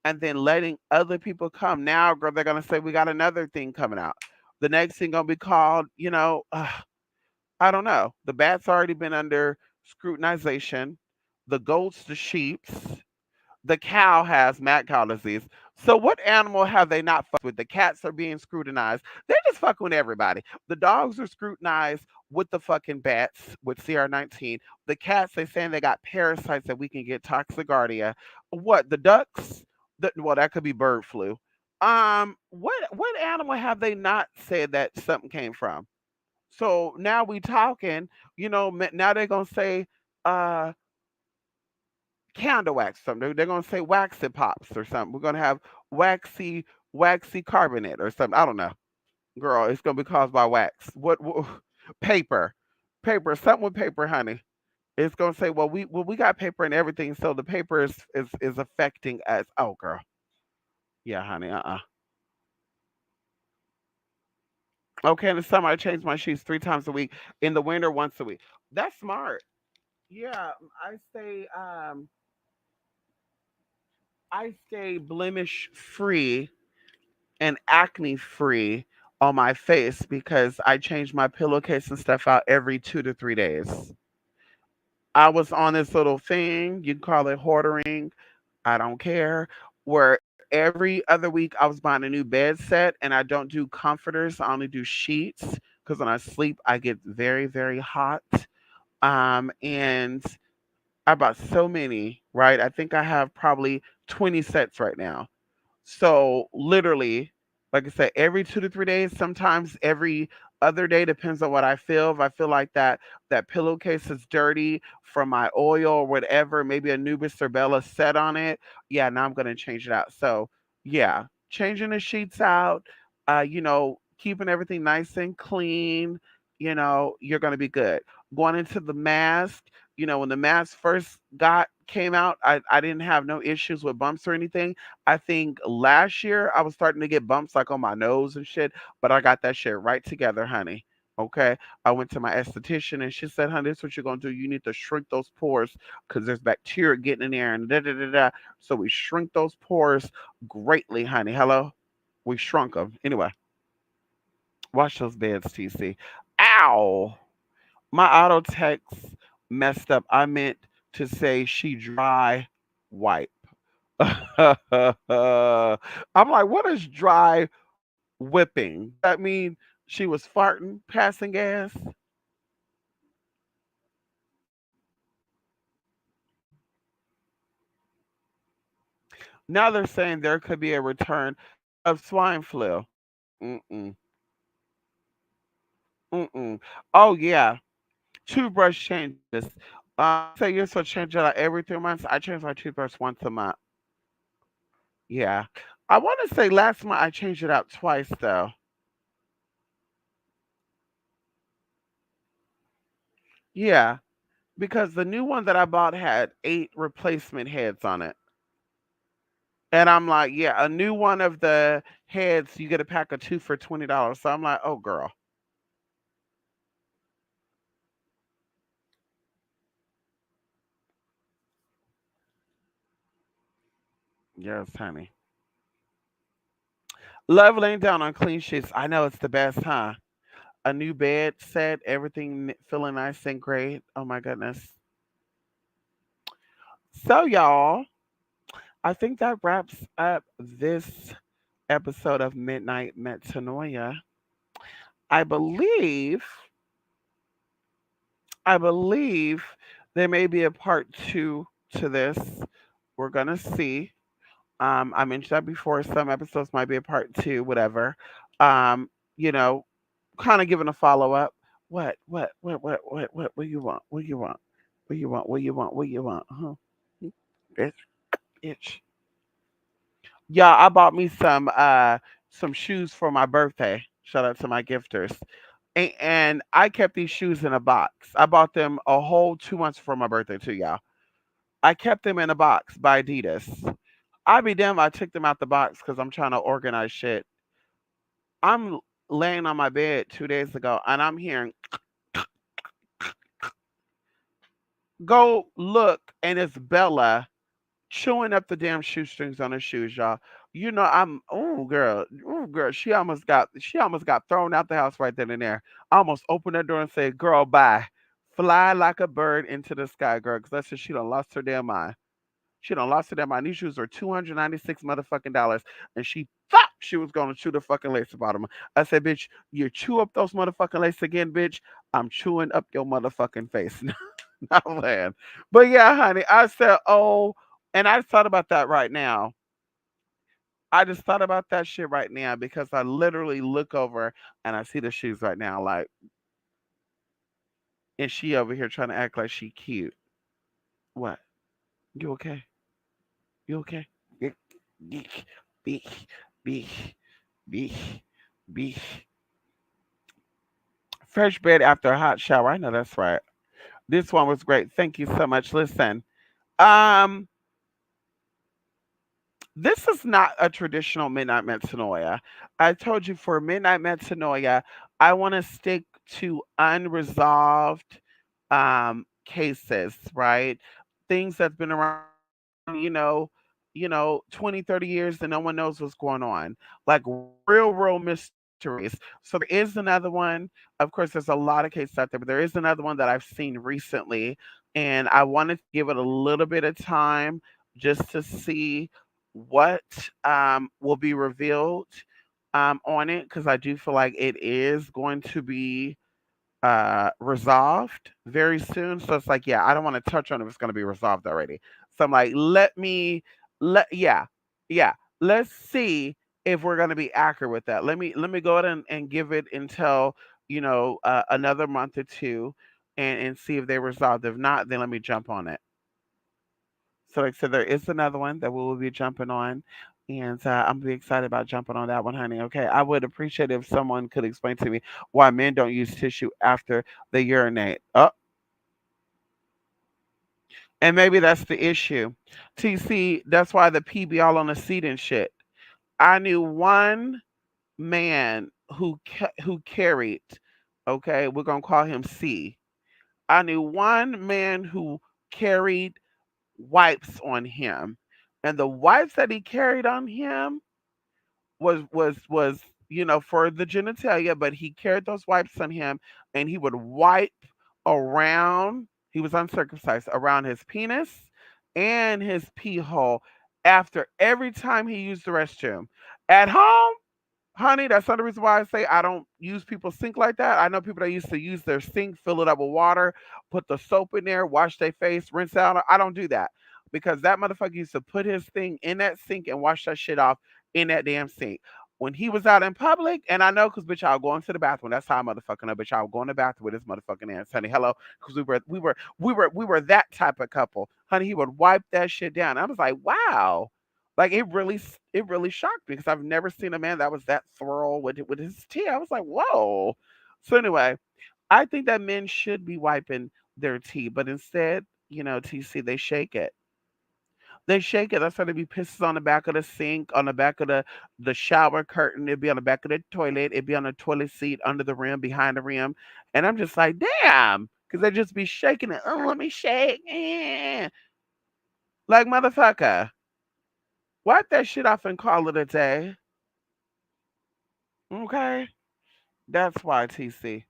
and then letting other people come. Now, girl, they're gonna say we got another thing coming out. The next thing gonna be called, I don't know. The bat's already been under scrutinization. The goats, the sheeps. The cow has mad cow disease. So what animal have they not fucked with? The cats are being scrutinized. They're just fucking with everybody. The dogs are scrutinized with the fucking bats with CR19. The cats, they saying they got parasites that we can get toxicardia. What the ducks? Well, that could be bird flu. What animal have they not said that something came from? So now we talking. Now they're gonna say uh candle wax something. They're gonna say waxy pops or something. We're gonna have waxy carbonate or something. I don't know, girl. It's gonna be caused by wax. What paper, something with paper, honey. It's gonna say, well we got paper and everything, so the paper is affecting us. Oh, girl, yeah, honey. Okay, in the summer I change my shoes 3 times a week. In the winter, once a week. That's smart. Yeah, I stay blemish free and acne free on my face because I change my pillowcase and stuff out every 2 to 3 days. I was on this little thing, you can call it hoarding, I don't care, where every other week I was buying a new bed set and I don't do comforters, I only do sheets because when I sleep I get very, very hot. And I bought so many, right? I think I have probably 20 sets right now. So literally, like I said, every 2 to 3 days, sometimes every other day, depends on what I feel. If I feel like that pillowcase is dirty from my oil or whatever, maybe a Nubis or Bella set on it. Yeah, now I'm gonna change it out. So yeah, changing the sheets out, keeping everything nice and clean, you're gonna be good. Going into the mask, when the mask first got came out, I didn't have no issues with bumps or anything. I think last year I was starting to get bumps like on my nose and shit, but I got that shit right together, honey. Okay. I went to my esthetician and she said, honey, this is what you're gonna do. You need to shrink those pores because there's bacteria getting in there and da da da da. So we shrink those pores greatly, honey. Hello? We shrunk them. Anyway, wash those beds, TC. Ow! My auto text messed up. I meant to say she dry wipe. I'm like, what is dry whipping? Does that mean she was farting, passing gas? Now they're saying there could be a return of swine flu. Mm-mm. Mm-mm. Oh yeah. Toothbrush changes. Say you're supposed to change it like every 3 months. I change my toothbrush once a month. Yeah. I want to say last month I changed it out twice though. Yeah, because the new one that I bought had 8 replacement heads on it. And I'm like, yeah, a new one of the heads, you get a pack of two for $20. So I'm like, oh, girl. Yes, honey. Love laying down on clean sheets. I know it's the best, huh? A new bed set, everything feeling nice and great. Oh, my goodness. So, y'all, I think that wraps up this episode of Midnight Metanoia. I believe, I believe there may be a part two to this. We're going to see. I mentioned that before. Some episodes might be a part two, whatever. Um, you know, kind of giving a follow up. What you want? What you want? What you want? What you want? What you want? Huh? Bitch, bitch. Yeah, I bought me some shoes for my birthday. Shout out to my gifters. And I kept these shoes in a box. I bought them a whole 2 months for my birthday too, y'all. I kept them in a box by Adidas. I be damn, I took them out the box because I'm trying to organize shit. I'm laying on my bed 2 days ago and I'm hearing go look and it's Bella chewing up the damn shoestrings on her shoes, y'all. I'm oh girl, she almost got thrown out the house right then and there. I almost opened that door and said, girl, bye. Fly like a bird into the sky, girl, because that's just she done lost her damn mind. She done lost her damn mind. These shoes are $296 motherfucking dollars, and she thought she was gonna chew the fucking lace about them. I said, bitch, you chew up those motherfucking lace again, bitch. I'm chewing up your motherfucking face. Not playing. But yeah, honey, I said, oh, and I thought about that right now. I just thought about that shit right now because I literally look over and I see the shoes right now, like, and she over here trying to act like she cute. What? You okay? You okay? Be, be, be, be, be. Fresh bed after a hot shower. I know that's right. This one was great. Thank you so much. Listen, um, this is not a traditional midnight metanoia. I told you for midnight metanoia, I want to stick to unresolved cases, right? Things that's been around, 20, 30 years and no one knows what's going on. Like real mysteries. So there is another one. Of course, there's a lot of cases out there, but there is another one that I've seen recently. And I wanted to give it a little bit of time just to see what will be revealed on it because I do feel like it is going to be resolved very soon. So it's like, yeah, I don't want to touch on if it's going to be resolved already. So I'm like, yeah, yeah, let's see if we're going to be accurate with that. Let me go ahead and give it until another month or two, and see if they resolved. If not, then let me jump on it. So like I said, there is another one that we will be jumping on. And I'm be excited about jumping on that one, honey. Okay. I would appreciate if someone could explain to me why men don't use tissue after they urinate. Oh, and maybe that's the issue. TC, that's why the pee be all on the seat and shit. I knew one man who carried, okay, we're gonna call him C. I knew one man who carried wipes on him, and the wipes that he carried on him was for the genitalia, but he carried those wipes on him, and he would wipe around. He was uncircumcised around his penis and his pee hole after every time he used the restroom. At home, honey, that's another reason why I say I don't use people's sink like that. I know people that used to use their sink, fill it up with water, put the soap in there, wash their face, rinse out. I don't do that because that motherfucker used to put his thing in that sink and wash that shit off in that damn sink. When he was out in public, and I know because bitch, I'll go into the bathroom. That's how I motherfucking know, bitch. I'll go in the bathroom with his motherfucking ass, honey. Hello, because we were that type of couple, honey. He would wipe that shit down. I was like, wow, like it really shocked me because I've never seen a man that was that thorough with his tea. I was like, whoa. So anyway, I think that men should be wiping their tea, but instead, TC, they shake it. They shake it. That's why they be pisses on the back of the sink, on the back of the shower curtain. It'd be on the back of the toilet. It'd be on the toilet seat, under the rim, behind the rim. And I'm just like, damn, because they just be shaking it. Oh, let me shake. Like motherfucker, wipe that shit off and call it a day. Okay. That's why TC.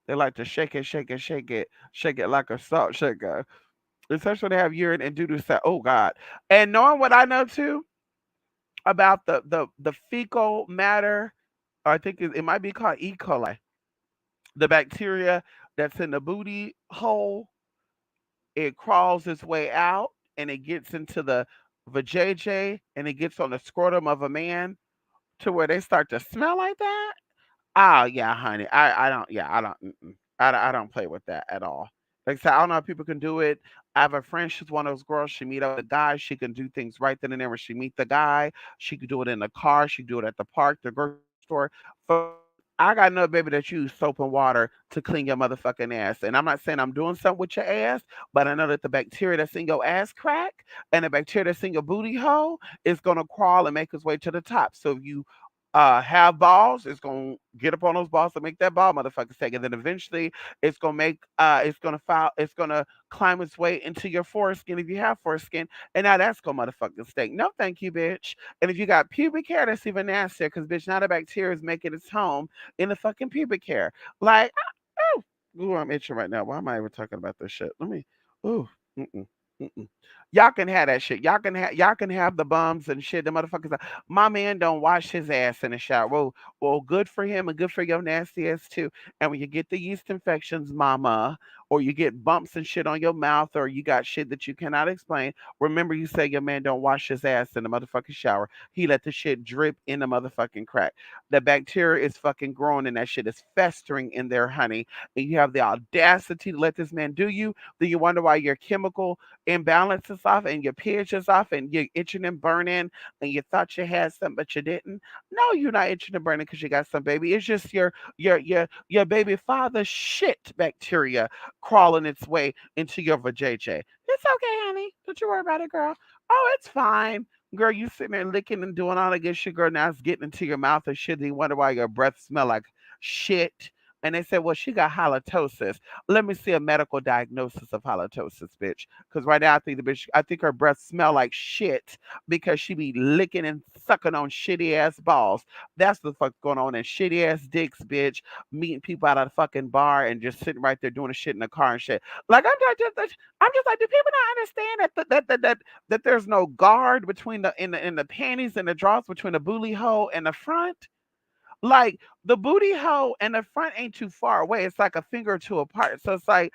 They like to shake it, shake it, shake it like a salt shaker. Especially when they have urine and doo doo. Say, oh God. And knowing what I know too about the fecal matter, I think it might be called E. coli. The bacteria that's in the booty hole, it crawls its way out and it gets into the vajayjay and it gets on the scrotum of a man to where they start to smell like that. Oh yeah, honey. I don't. Yeah, I don't. I don't play with that at all. Like I said, I don't know if people can do it. I have a friend. She's one of those girls. She meet up with a guy. She can do things right then and there when she meet the guy. She could do it in the car. She could do it at the park, the grocery store. I got no baby that use soap and water to clean your motherfucking ass. And I'm not saying I'm doing something with your ass, but I know that the bacteria that's in your ass crack and the bacteria that's in your booty hole is gonna crawl and make its way to the top. So if you have balls, it's gonna get up on those balls to make that ball motherfucker stick. And then eventually it's gonna climb its way into your foreskin if you have foreskin. And now that's gonna motherfucking stink. No, thank you, bitch. And if you got pubic hair, that's even nastier because bitch, now the bacteria is making its home in the fucking pubic hair. Like, oh, Ooh, I'm itching right now. Why am I even talking about this shit? Let me. Ooh. Mm-mm. Mm-mm. Y'all can have that shit. Y'all can have the bums and shit. The motherfuckers. My man don't wash his ass in the shower. Well, good for him and good for your nasty ass too. And when you get the yeast infections, mama, or you get bumps and shit on your mouth, or you got shit that you cannot explain, remember you say your man don't wash his ass in the motherfucking shower. He let the shit drip in the motherfucking crack. The bacteria is fucking growing and that shit is festering in there, honey. And you have the audacity to let this man do you. Then you wonder why your chemical imbalance is off and your pH is off and you're itching and burning and you thought you had something but you didn't. No, you're not itching and burning because you got some baby. It's just your baby father's shit bacteria crawling its way into your vajayjay. It's okay, honey. Don't you worry about it, girl. Oh, it's fine. Girl, you sitting there licking and doing all that good shit, girl. Now it's getting into your mouth and shit. And you wonder why your breath smell like shit. And they said, well, she got halitosis. Let me see a medical diagnosis of halitosis, bitch. Because right now I think her breath smell like shit because she be licking and sucking on shitty ass balls. That's the fuck going on. And shitty ass dicks, bitch, meeting people out of the fucking bar and just sitting right there doing the shit in the car and shit. Like I'm just like, do people not understand that there's no guard between the panties and the drawers between the booty hole and the front? Like the booty hole and the front ain't too far away. It's like a finger or two apart. So it's like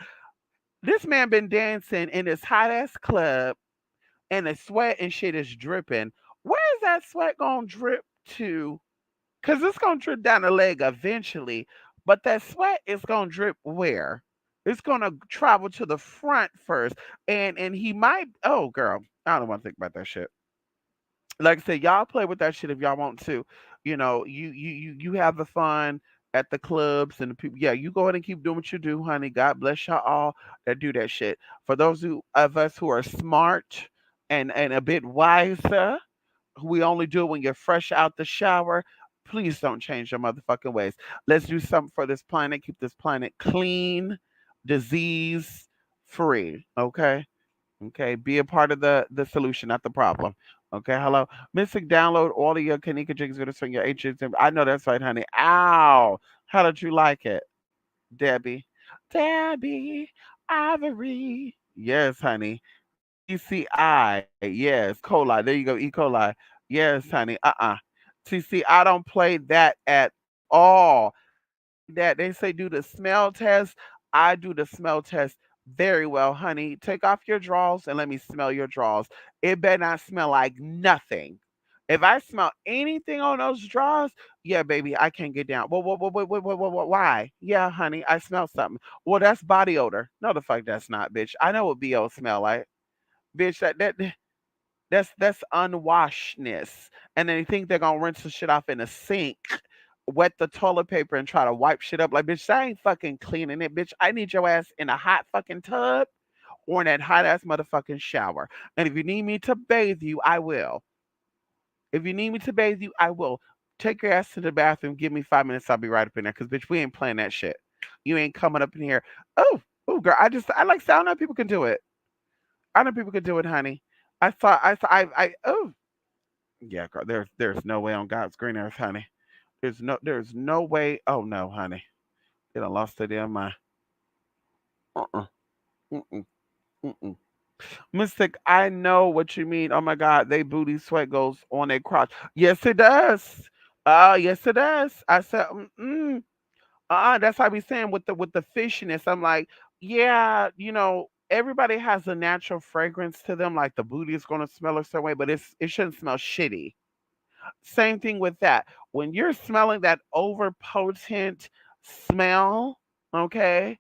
this man been dancing in this hot ass club and the sweat and shit is dripping. Where is that sweat gonna drip to? Cause it's gonna drip down the leg eventually, but that sweat is gonna drip where? It's gonna travel to the front first, and he might. Oh, girl, I don't want to think about that shit. Like I said, y'all play with that shit if y'all want to. You have the fun at the clubs and the people. Yeah, you go ahead and keep doing what you do, honey. God bless y'all all that do that shit. For those of us who are smart and a bit wiser, who we only do it when you're fresh out the shower. Please don't change your motherfucking ways. Let's do something for this planet. Keep this planet clean, disease free. Okay. Okay, be a part of the solution, not the problem. Okay, hello, Mystic. Download all of your Kanika Jigs videos from your agents. I know that's right, honey. Ow, how did you like it, Debbie? Debbie Ivory. Yes, honey. TCI. Yes, coli. There you go. E. coli. Yes, honey. TC. I don't play that at all. That they say do the smell test. I do the smell test very well, honey. Take off your drawers and let me smell your drawers. It better not smell like nothing. If I smell anything on those drawers, yeah, baby, I can't get down. Why? Yeah, honey, I smell something. Well, that's body odor. No, the fuck that's not, bitch. I know what BO smell like, bitch. That's unwashedness. And then they think they're gonna rinse the shit off in a sink, wet the toilet paper and try to wipe shit up. Like, bitch, I ain't fucking cleaning it, bitch. I need your ass in a hot fucking tub or in that hot ass motherfucking shower. And if you need me to bathe you, I will. If you need me to bathe you, I will. Take your ass to the bathroom. Give me 5 minutes. I'll be right up in there. Cause bitch, we ain't playing that shit. You ain't coming up in here. Oh, girl. I like sound know people can do it. I know people can do it, honey. Oh, yeah, girl. There's no way on God's green earth, honey. There's no way. Oh no, honey. They done lost their damn mind. Uh-uh. Mm-mm. Mm-mm. Mystic, I know what you mean. Oh my God, they booty sweat goes on their crotch. Yes, it does. Yes, it does. I said, that's how I be saying with the fishiness. I'm like, yeah, everybody has a natural fragrance to them. Like the booty is gonna smell a certain way, but it shouldn't smell shitty. Same thing with that. When you're smelling that over potent smell, okay,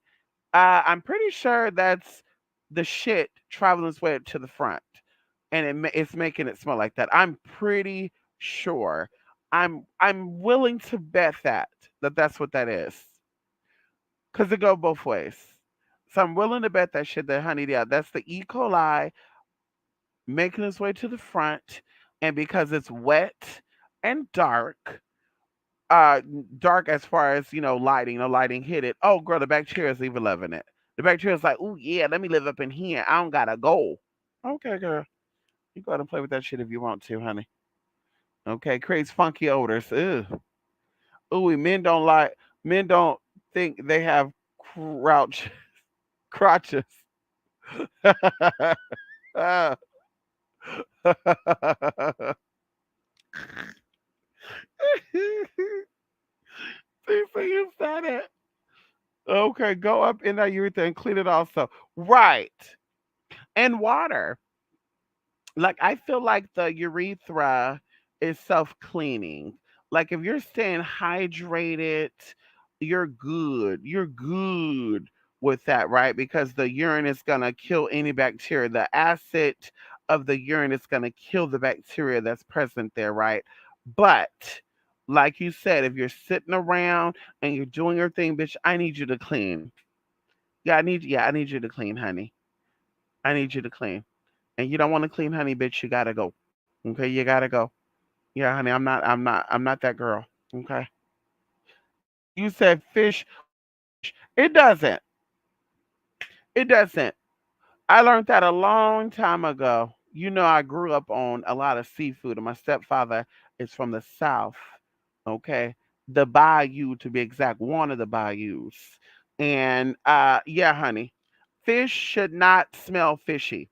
I'm pretty sure that's the shit traveling its way to the front, and it's making it smell like that. I'm pretty sure. I'm willing to bet that that's what that is, cause it go both ways. So I'm willing to bet that shit that honey, yeah, that's the E. coli making its way to the front, and because it's wet and dark as far as lighting, no lighting hit it. Oh, girl, the bacteria is even loving it. The bacteria is like, oh yeah, let me live up in here. I don't gotta go. Okay, girl, you go ahead and play with that shit if you want to, honey. Okay, creates funky odors. Ugh. Ooh, men don't think they have crouch crotches. Ah. See, so you said it. Okay, go up in that urethra and clean it also. Right. And water. Like I feel like the urethra is self-cleaning. Like if you're staying hydrated, you're good. You're good with that, right? Because the urine is going to kill any bacteria. The acid of the urine is going to kill the bacteria that's present there, right? But like you said, if you're sitting around and you're doing your thing, bitch, I need you to clean. Yeah, I need you to clean, honey. I need you to clean. And you don't want to clean, honey, bitch, you gotta go. Okay, you gotta go. Yeah, honey, I'm not that girl. Okay. You said fish. It doesn't. It doesn't. I learned that a long time ago. You know, I grew up on a lot of seafood, and my stepfather is from the south. Okay, the bayou to be exact, one of the bayous. And yeah, honey, fish should not smell fishy.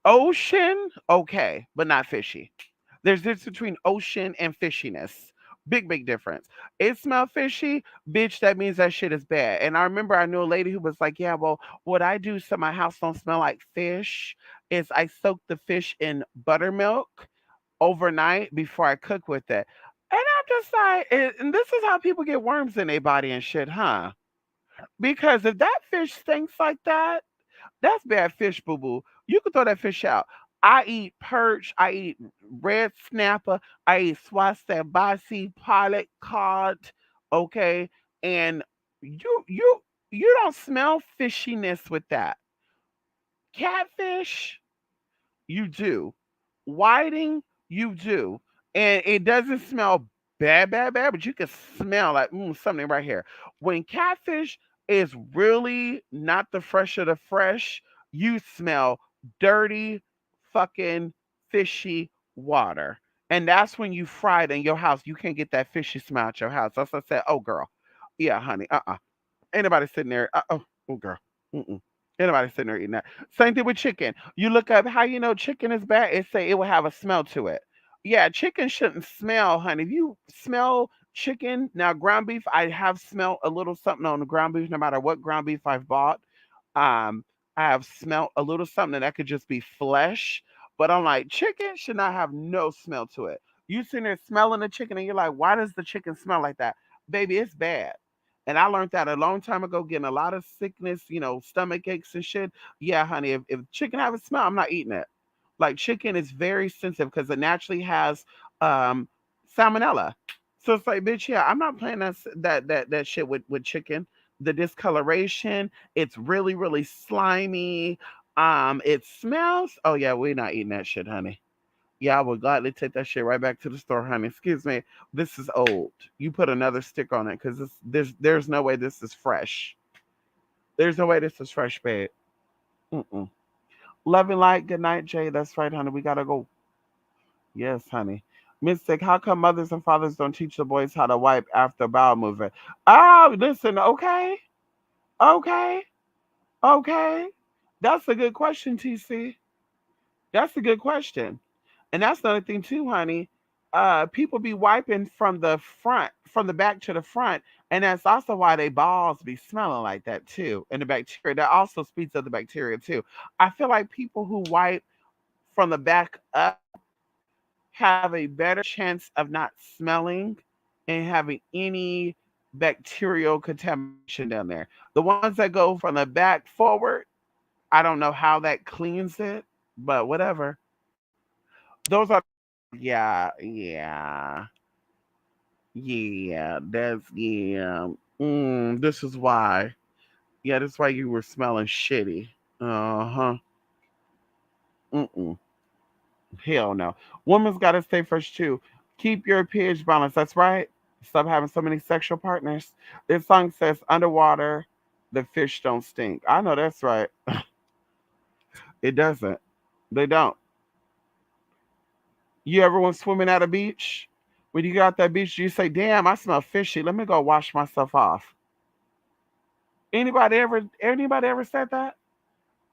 Ocean, okay, but not fishy. There's this between ocean and fishiness. Big, big difference. It smell fishy, bitch. That means that shit is bad. And I remember I knew a lady who was like, "Yeah, well, what I do so my house don't smell like fish is I soak the fish in buttermilk overnight before I cook with it." And I'm just like, and this is how people get worms in their body and shit, huh? Because if that fish stinks like that, that's bad fish, boo boo. You can throw that fish out. I eat perch. I eat red snapper. I eat swastabasi, pilot cod. Okay, and you don't smell fishiness with that. Catfish, you do. Whiting, you do. And it doesn't smell bad, bad, bad, but you can smell like something right here. When catfish is really not the fresh of the fresh, you smell dirty, fucking fishy water. And that's when you fry it in your house. You can't get that fishy smell at your house. That's what I said, oh, girl. Yeah, honey. Ain't nobody sitting there. Oh, girl. Mm-mm. Ain't nobody sitting there eating that. Same thing with chicken. You look up how you know chicken is bad. It say it will have a smell to it. Yeah, chicken shouldn't smell, honey. If you smell chicken, now ground beef, I have smelled a little something on the ground beef, no matter what ground beef I've bought. Um, I have smelled a little something that could just be flesh. But I'm like, chicken should not have no smell to it. You sitting there smelling the chicken and you're like, why does the chicken smell like that? Baby, it's bad. And I learned that a long time ago, getting a lot of sickness, stomach aches and shit. Yeah, honey, if chicken have a smell, I'm not eating it. Like chicken is very sensitive because it naturally has um salmonella. So it's like, bitch, yeah, I'm not playing that shit with chicken. The discoloration, it's really, really slimy. It smells. Oh yeah, we're not eating that shit, honey. Yeah, I would gladly take that shit right back to the store, honey. Excuse me, this is old. You put another stick on it because there's no way this is fresh. There's no way this is fresh, babe. Mm-mm. Love and light. Good night, Jay. That's right, honey. We gotta go. Yes, honey. Mystic, how come mothers and fathers don't teach the boys how to wipe after bowel movement? Oh, listen, okay, okay, okay. That's a good question, TC. That's a good question. And that's another thing too, honey. People be wiping from the front, from the back to the front, and that's also why they balls be smelling like that too. And the bacteria that also speeds up the bacteria too. I feel like people who wipe from the back up have a better chance of not smelling and having any bacterial contamination down there. The ones that go from the back forward, I don't know how that cleans it, but whatever. Those are yeah, yeah, yeah. That's yeah. This is why. Yeah, that's why you were smelling shitty. Uh huh. Mm-mm. Hell no. Woman's got to stay fresh too. Keep your pH balance. That's right. Stop having so many sexual partners. This song says, "Underwater, the fish don't stink." I know that's right. It doesn't. They don't. You ever went swimming at a beach? When you got that beach, you say, "Damn, I smell fishy. Let me go wash myself off." Anybody ever said that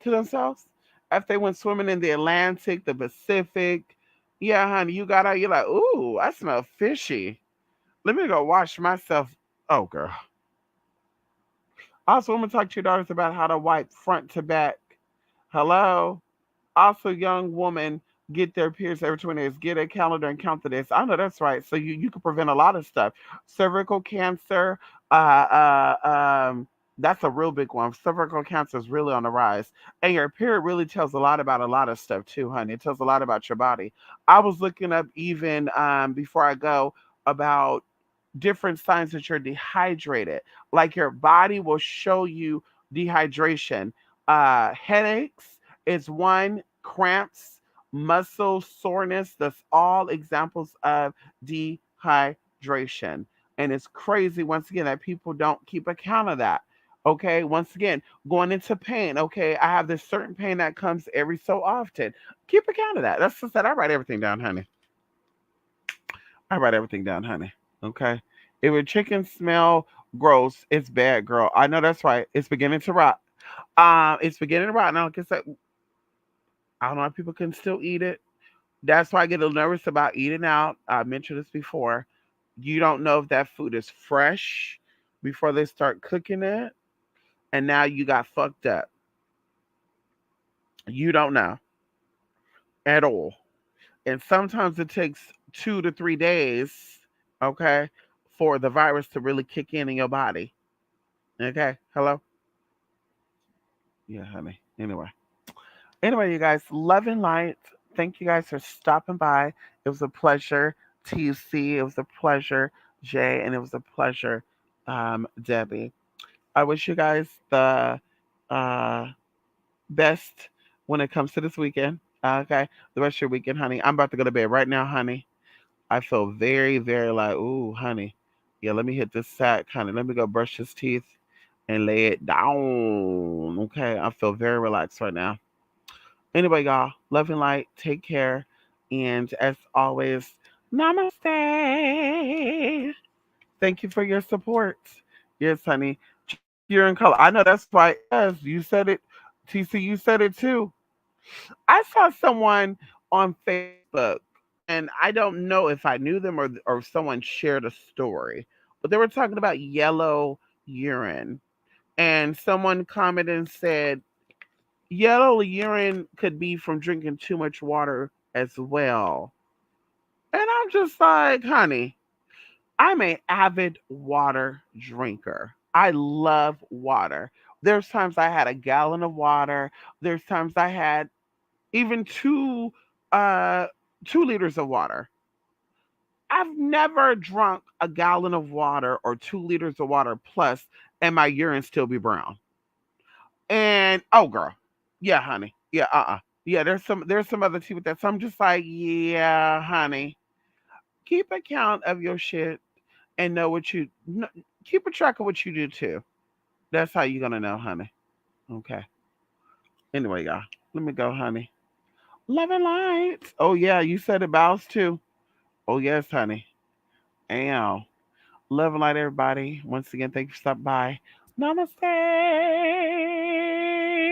to themselves? If they went swimming in the Atlantic, the Pacific, yeah, honey, you got out, you're like, ooh, I smell fishy. Let me go wash myself. Oh, girl. Also, I'm gonna talk to your daughters about how to wipe front to back. Hello. Also, young woman get their periods every 20 days. Get a calendar and count the days. I know that's right. So you can prevent a lot of stuff. Cervical cancer. Uh, that's a real big one. Cervical cancer is really on the rise, and your period really tells a lot about a lot of stuff too, honey. It tells a lot about your body. I was looking up even before I go about different signs that you're dehydrated. Like your body will show you dehydration. Headaches is one, cramps, muscle soreness. That's all examples of dehydration. And it's crazy, once again, that people don't keep account of that. Okay, once again, going into pain. Okay, I have this certain pain that comes every so often. Keep account of that. That's just that I write everything down, honey. I write everything down, honey. Okay. If a chicken smell gross, it's bad, girl. I know that's right. It's beginning to rot. It's beginning to rot. Now, like I said, I don't know if people can still eat it. That's why I get a little nervous about eating out. I mentioned this before. You don't know if that food is fresh before they start cooking it, and now you got fucked up. You don't know at all. And sometimes it takes 2 to 3 days, okay, for the virus to really kick in your body. Okay, hello? Yeah, honey. Anyway, you guys, love and light. Thank you guys for stopping by. It was a pleasure, TC. It was a pleasure, Jay, and it was a pleasure, Debbie. I wish you guys the uh, best when it comes to this weekend. Okay, the rest of your weekend, honey. I'm about to go to bed right now, honey. I feel very, very like, ooh, honey. Yeah, let me hit this sack, honey. Let me go brush his teeth and lay it down. Okay, I feel very relaxed right now. Anyway, y'all, love and light. Take care. And as always, namaste. Thank you for your support. Yes, honey. Check you're in color. I know that's why. Yes, you said it. TC, you said it too. I saw someone on Facebook, and I don't know if I knew them or someone shared a story, but they were talking about yellow urine. And someone commented and said, yellow urine could be from drinking too much water as well. And I'm just like, honey, I'm an avid water drinker. I love water. There's times I had a gallon of water. There's times I had even uh 2 liters of water. I've never drunk a gallon of water or 2 liters of water plus and my urine still be brown. And oh girl. Yeah, honey. Yeah, Yeah, there's some other tea with that. So I'm just like, yeah, honey. Keep account of your shit and know what you keep a track of what you do too. That's how you're gonna know, honey. Okay. Anyway, y'all, let me go, honey. Love and light. Oh yeah, you said it bows too. Oh yes, honey. Ow. Love and light, everybody. Once again, thank you for stopping by. Namaste.